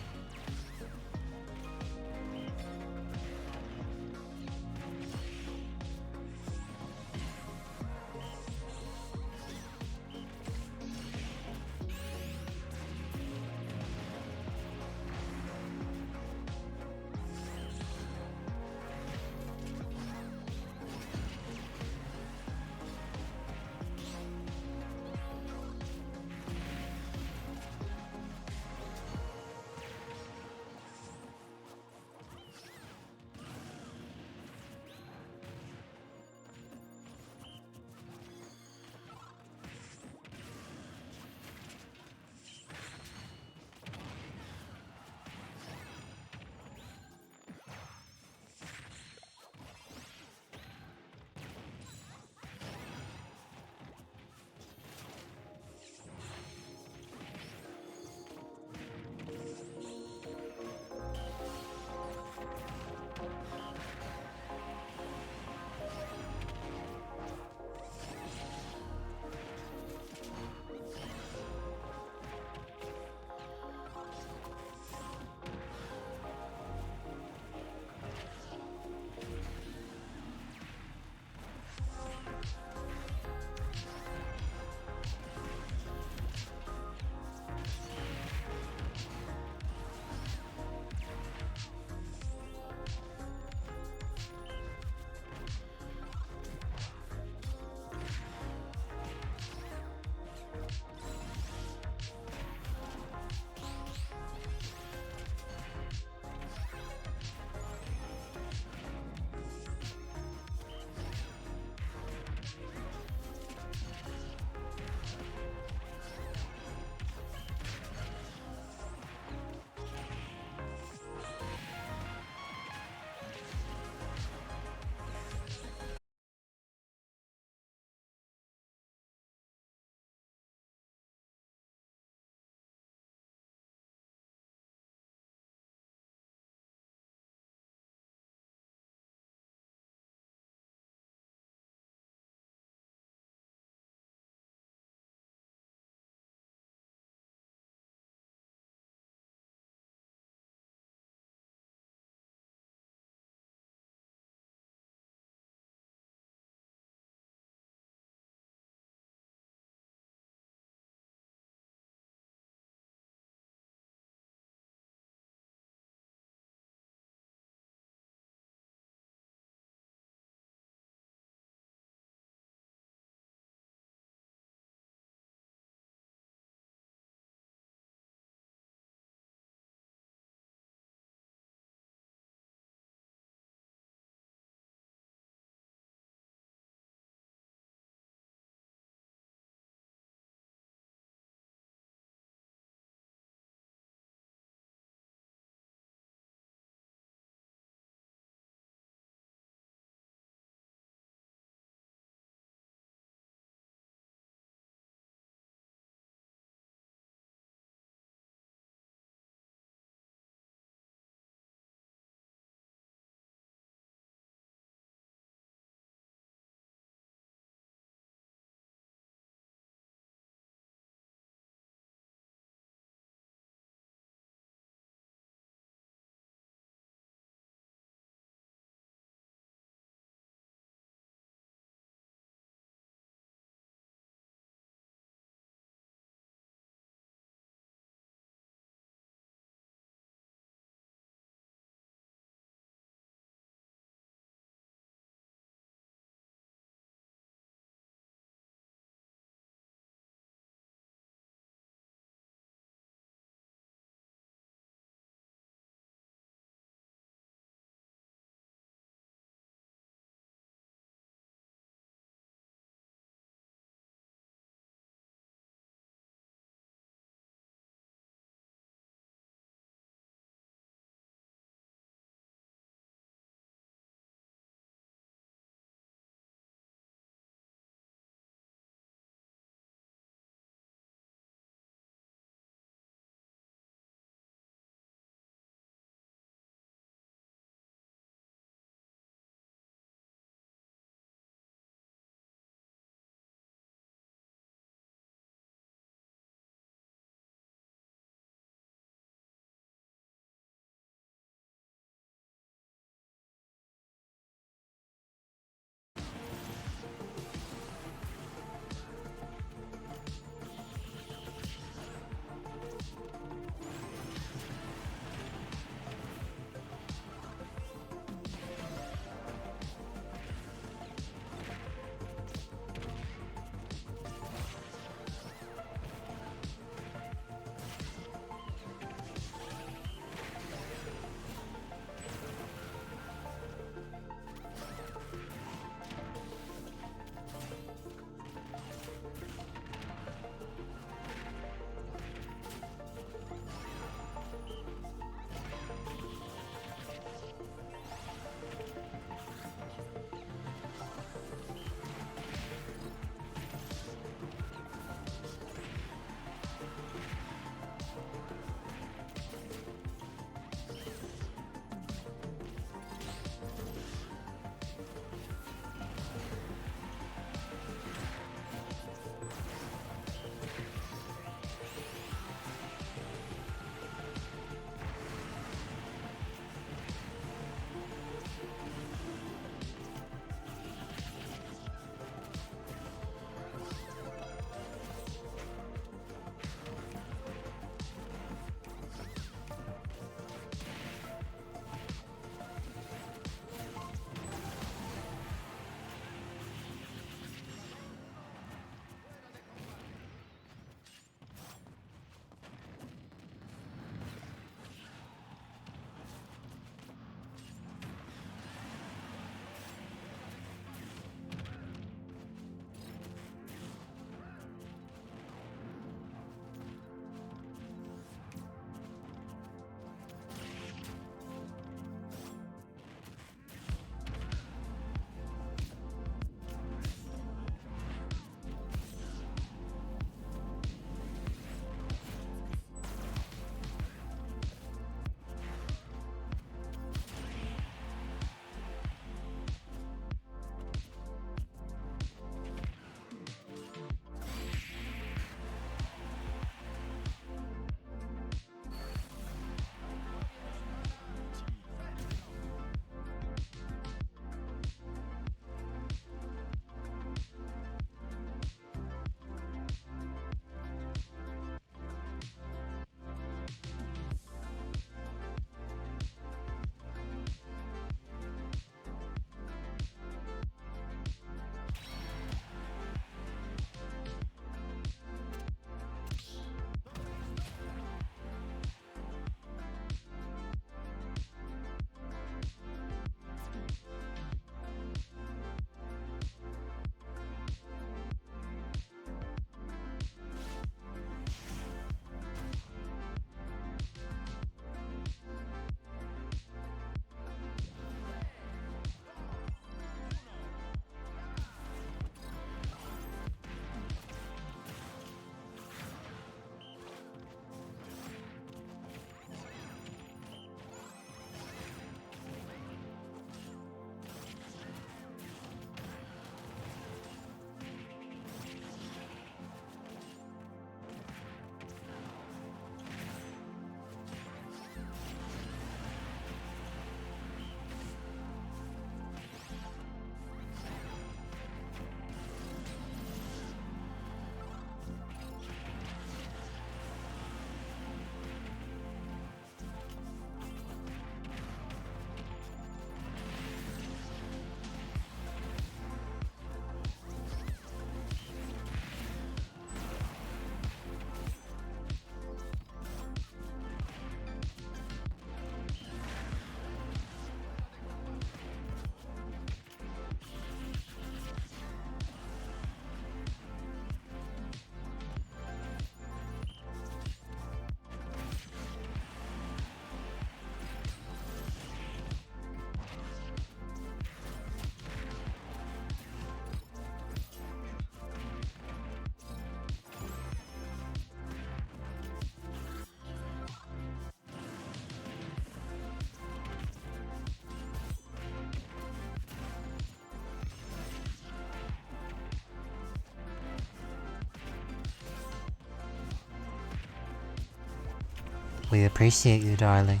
We appreciate you, darling.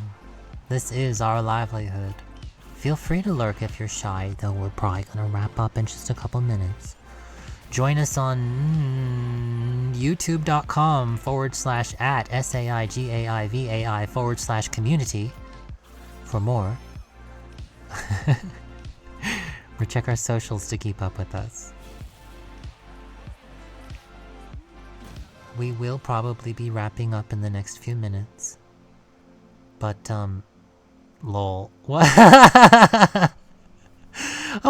This is our livelihood. Feel free to lurk if you're shy, though we're probably gonna wrap up in just a couple minutes. Join us on youtube.com/@SAIGAIVAI/community for more. Or check our socials to keep up with us. We will probably be wrapping up in the next few minutes. But, lol. What? I'm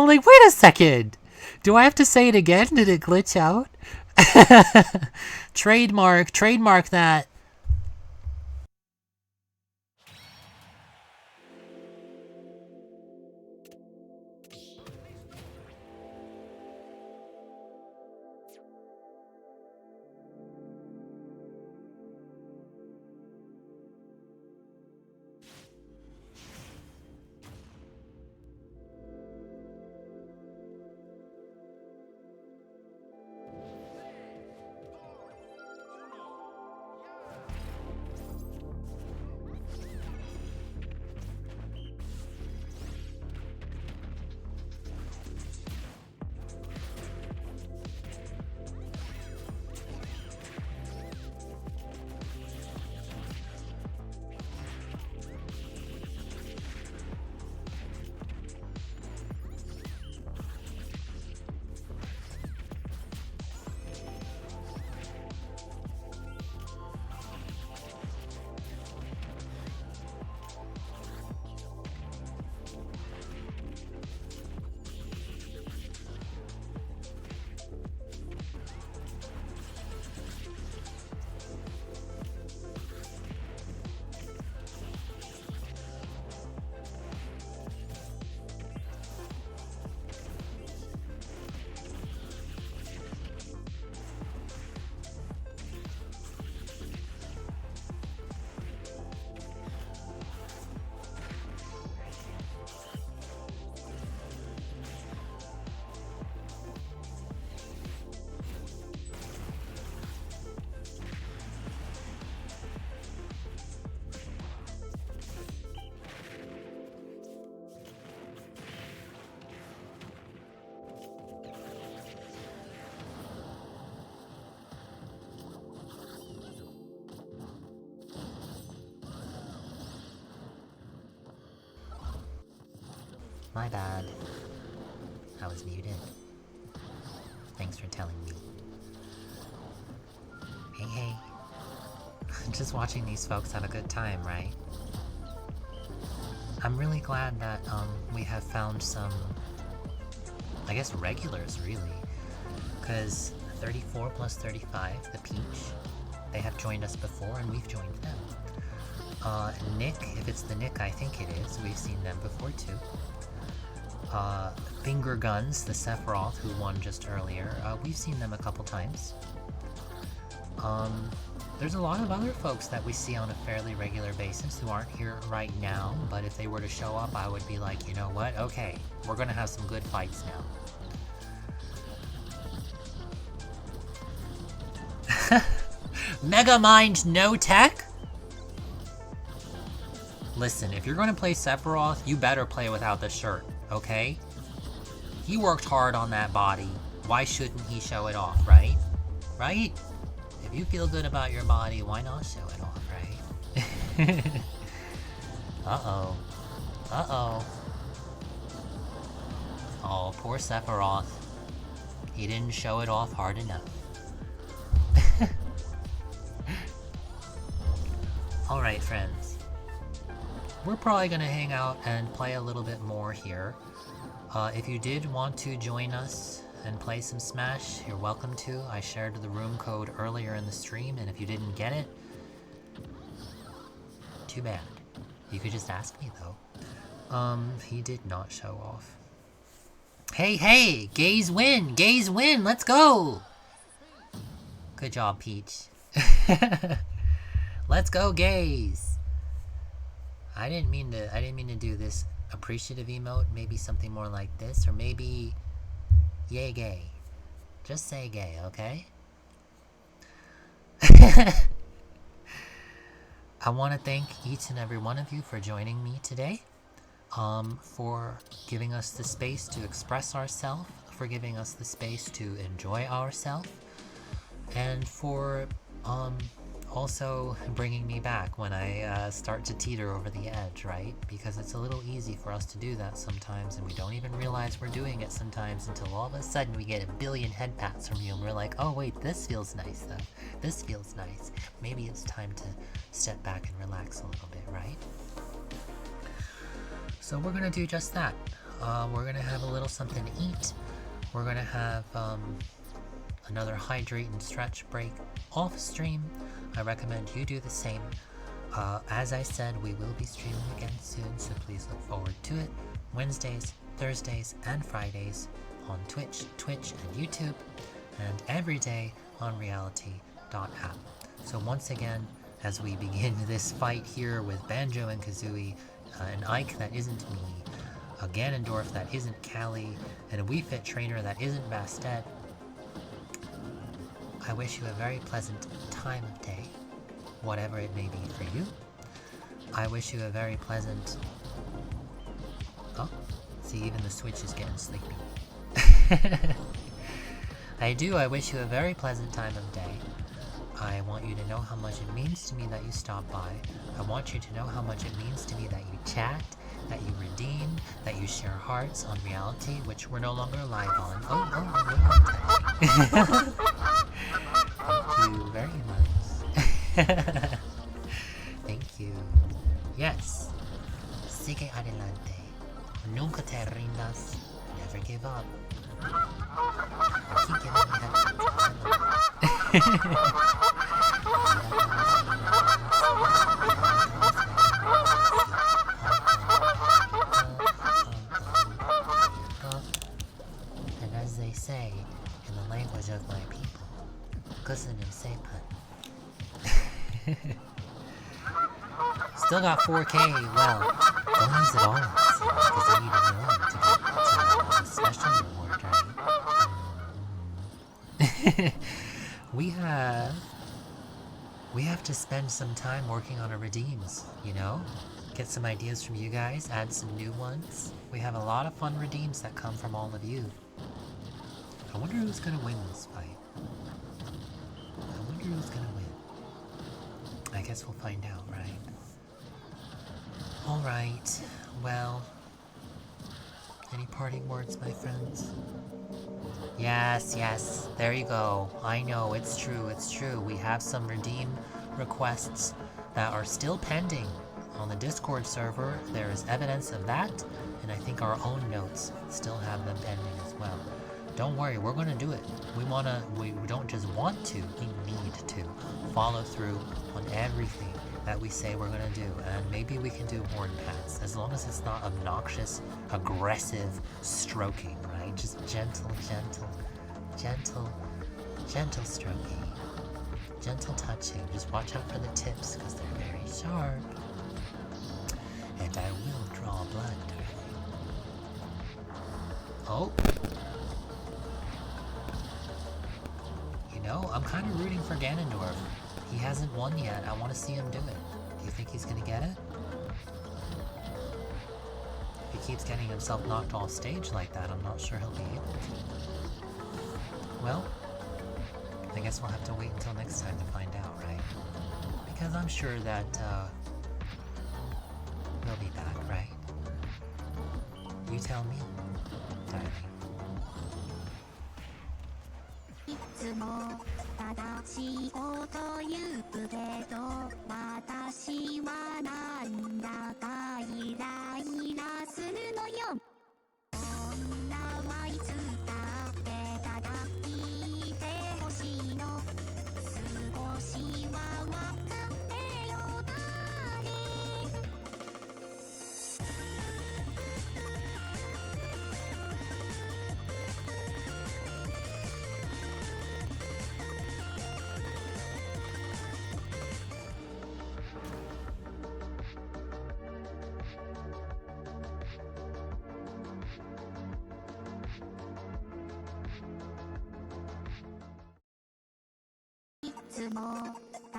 like, wait a second! Do I have to say it again? Did it glitch out? Trademark that. My bad. I was muted. Thanks for telling me. Hey. Just watching these folks have a good time, right? I'm really glad that we have found some, I guess, regulars, really. Because 34 plus 35, the Peach, they have joined us before and we've joined them. Nick, if it's the Nick I think it is, we've seen them before too. Finger Guns, the Sephiroth who won just earlier, we've seen them a couple times. There's a lot of other folks that we see on a fairly regular basis who aren't here right now, but if they were to show up, I would be like, you know what, okay, we're gonna have some good fights now. Megamind no tech? Listen, if you're gonna play Sephiroth, you better play without the shirt, okay? He worked hard on that body. Why shouldn't he show it off, right? Right? If you feel good about your body, why not show it off, right? Uh-oh. Uh-oh. Oh, poor Sephiroth. He didn't show it off hard enough. Alright, friends. We're probably gonna hang out and play a little bit more here. If you did want to join us and play some Smash, you're welcome to. I shared the room code earlier in the stream, and if you didn't get it, too bad. You could just ask me, though. He did not show off. Hey! Gays win! Gays win! Let's go! Good job, Peach. Let's go, gays! I didn't mean to do this appreciative emote. Maybe something more like this, or maybe yay gay. Just say gay, okay? I want to thank each and every one of you for joining me today, for giving us the space to express ourselves, for giving us the space to enjoy ourselves, and for also bringing me back when I start to teeter over the edge, right? Because it's a little easy for us to do that sometimes, and we don't even realize we're doing it sometimes until all of a sudden we get a billion head pats from you, and we're like, oh wait, this feels nice though. This feels nice. Maybe it's time to step back and relax a little bit, right? So we're gonna do just that. We're gonna have a little something to eat. We're gonna have another hydrate and stretch break off stream. I recommend you do the same. As I said, we will be streaming again soon, so please look forward to it. Wednesdays, Thursdays, and Fridays on Twitch, and YouTube, and every day on reality.app. So once again, as we begin this fight here with Banjo and Kazooie, an Ike that isn't me, a Ganondorf that isn't Callie, and a Wii Fit trainer that isn't Bastet, I wish you a very pleasant time of day, whatever it may be for you. I wish you a very pleasant... Oh, see, even the Switch is getting sleepy. I wish you a very pleasant time of day. I want you to know how much it means to me that you stopped by. I want you to know how much it means to me that you chat, that you redeem, that you share hearts on Reality, which we're no longer live on. Thank you very much. Thank you. Yes. Sigue adelante. Nunca te rindas. Never give up. I keep giving you headphones. And as they say in the language of my people, Kusunim Seipan. Still got 4K, well, don't use it all, because I need a million to get to a special reward, right? We have to spend some time working on our redeems, you know? Get some ideas from you guys, add some new ones. We have a lot of fun redeems that come from all of you. I wonder who's gonna win this fight. I wonder who's gonna win. I guess we'll find out, right? Alright, well... Any parting words, my friends? Yes, there you go. I know, it's true. We have some redeem requests that are still pending on the Discord server. There is evidence of that, and I think our own notes still have them pending as well. Don't worry, we're gonna do it. We don't just want to, we need to follow through on everything that we say we're gonna do, and maybe we can do horn pats, as long as it's not obnoxious, aggressive stroking, right? Just gentle stroking, gentle touching. Just watch out for the tips, because they're very sharp. And I will draw blood, darling. Oh! You know, I'm kind of rooting for Ganondorf. He hasn't won yet. I want to see him do it. Do you think he's gonna get it? If he keeps getting himself knocked off stage like that, I'm not sure he'll be able to. Well, I guess we'll have to wait until next time to find out, right? Because I'm sure that, we'll be back, right? You tell me, darling. 正しいこと言うけど私はなんだかイライラするのよ女はいつだってただ聞いてほしいの少しはわかってよダーリン いつも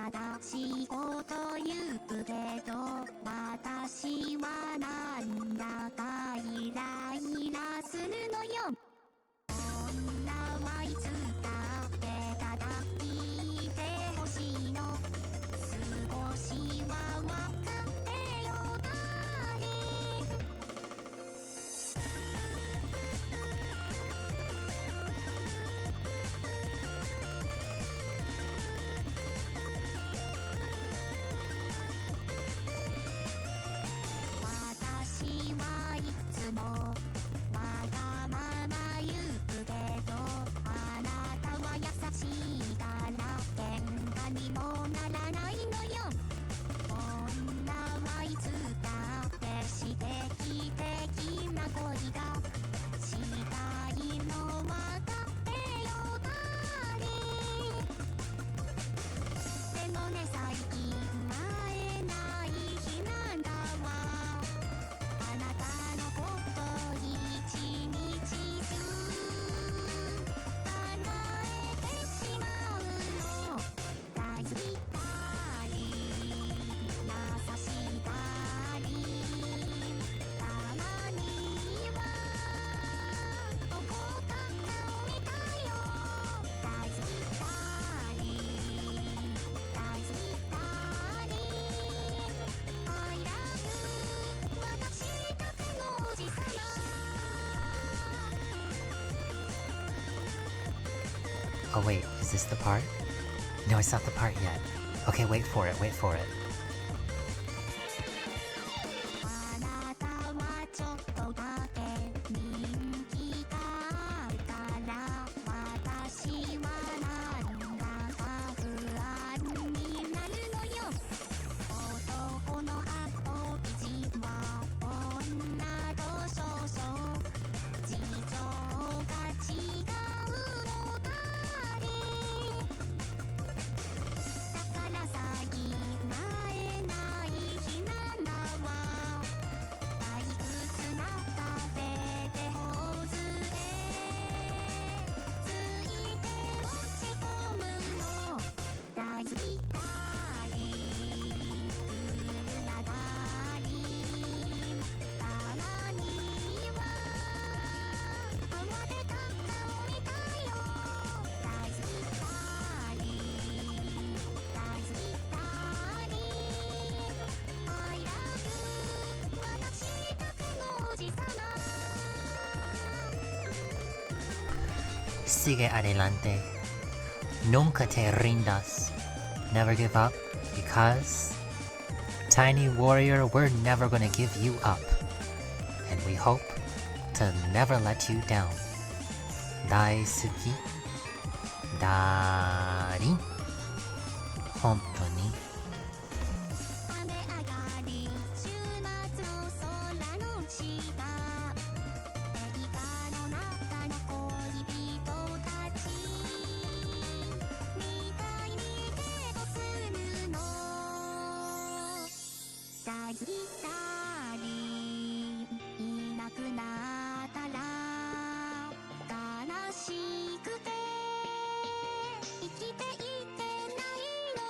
正しいこと言うけど私はなんだかイライラするのよ。女はいつだってただ聞いてほしいの。少しはわかってよダーリン。私はいつもわがまま言うけどあなたは優しいから喧嘩にもならないのよ。女はいつだって刺激的な恋がしたいのわかってよダーリン。でもね最近会えない日なんだわ。あなたのこと一日中考えてしまうの。大好きダーリン、優しいダーリン、たまには怒った顔見たよ。大好きダーリン、大好きダーリン、I love you 私だけのおじさま。Oh wait, is this the part? No, it's not the part yet. Okay, wait for it, wait for it. あなたはちょっとだけ人気があるから私はなんだか不安になるのよ。男の後生は女と少々事情が違うのだり。だから最近会えない日なんだわ。退屈なカフェで頬杖ついて落ち込むの。大好きダーリン、クールなダーリン、たまには慌てた顔見たよ。大好きダーリン、大好きダーリン、I love you 私だけのおじさま。Sigue adelante. Nunca te rindas. Never give up, because Tiny Warrior, we're never gonna give you up. And we hope to never let you down. 大好きダーリン。本当に雨上がり週末の空の下、映画の中の恋人たちみたいにデートするの。大好きダーリン、いなくなったら悲しくて生きていけないの。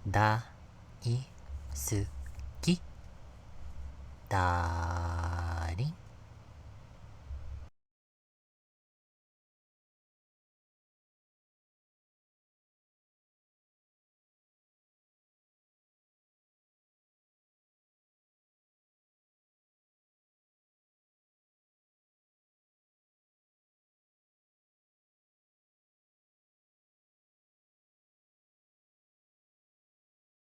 だいすきだ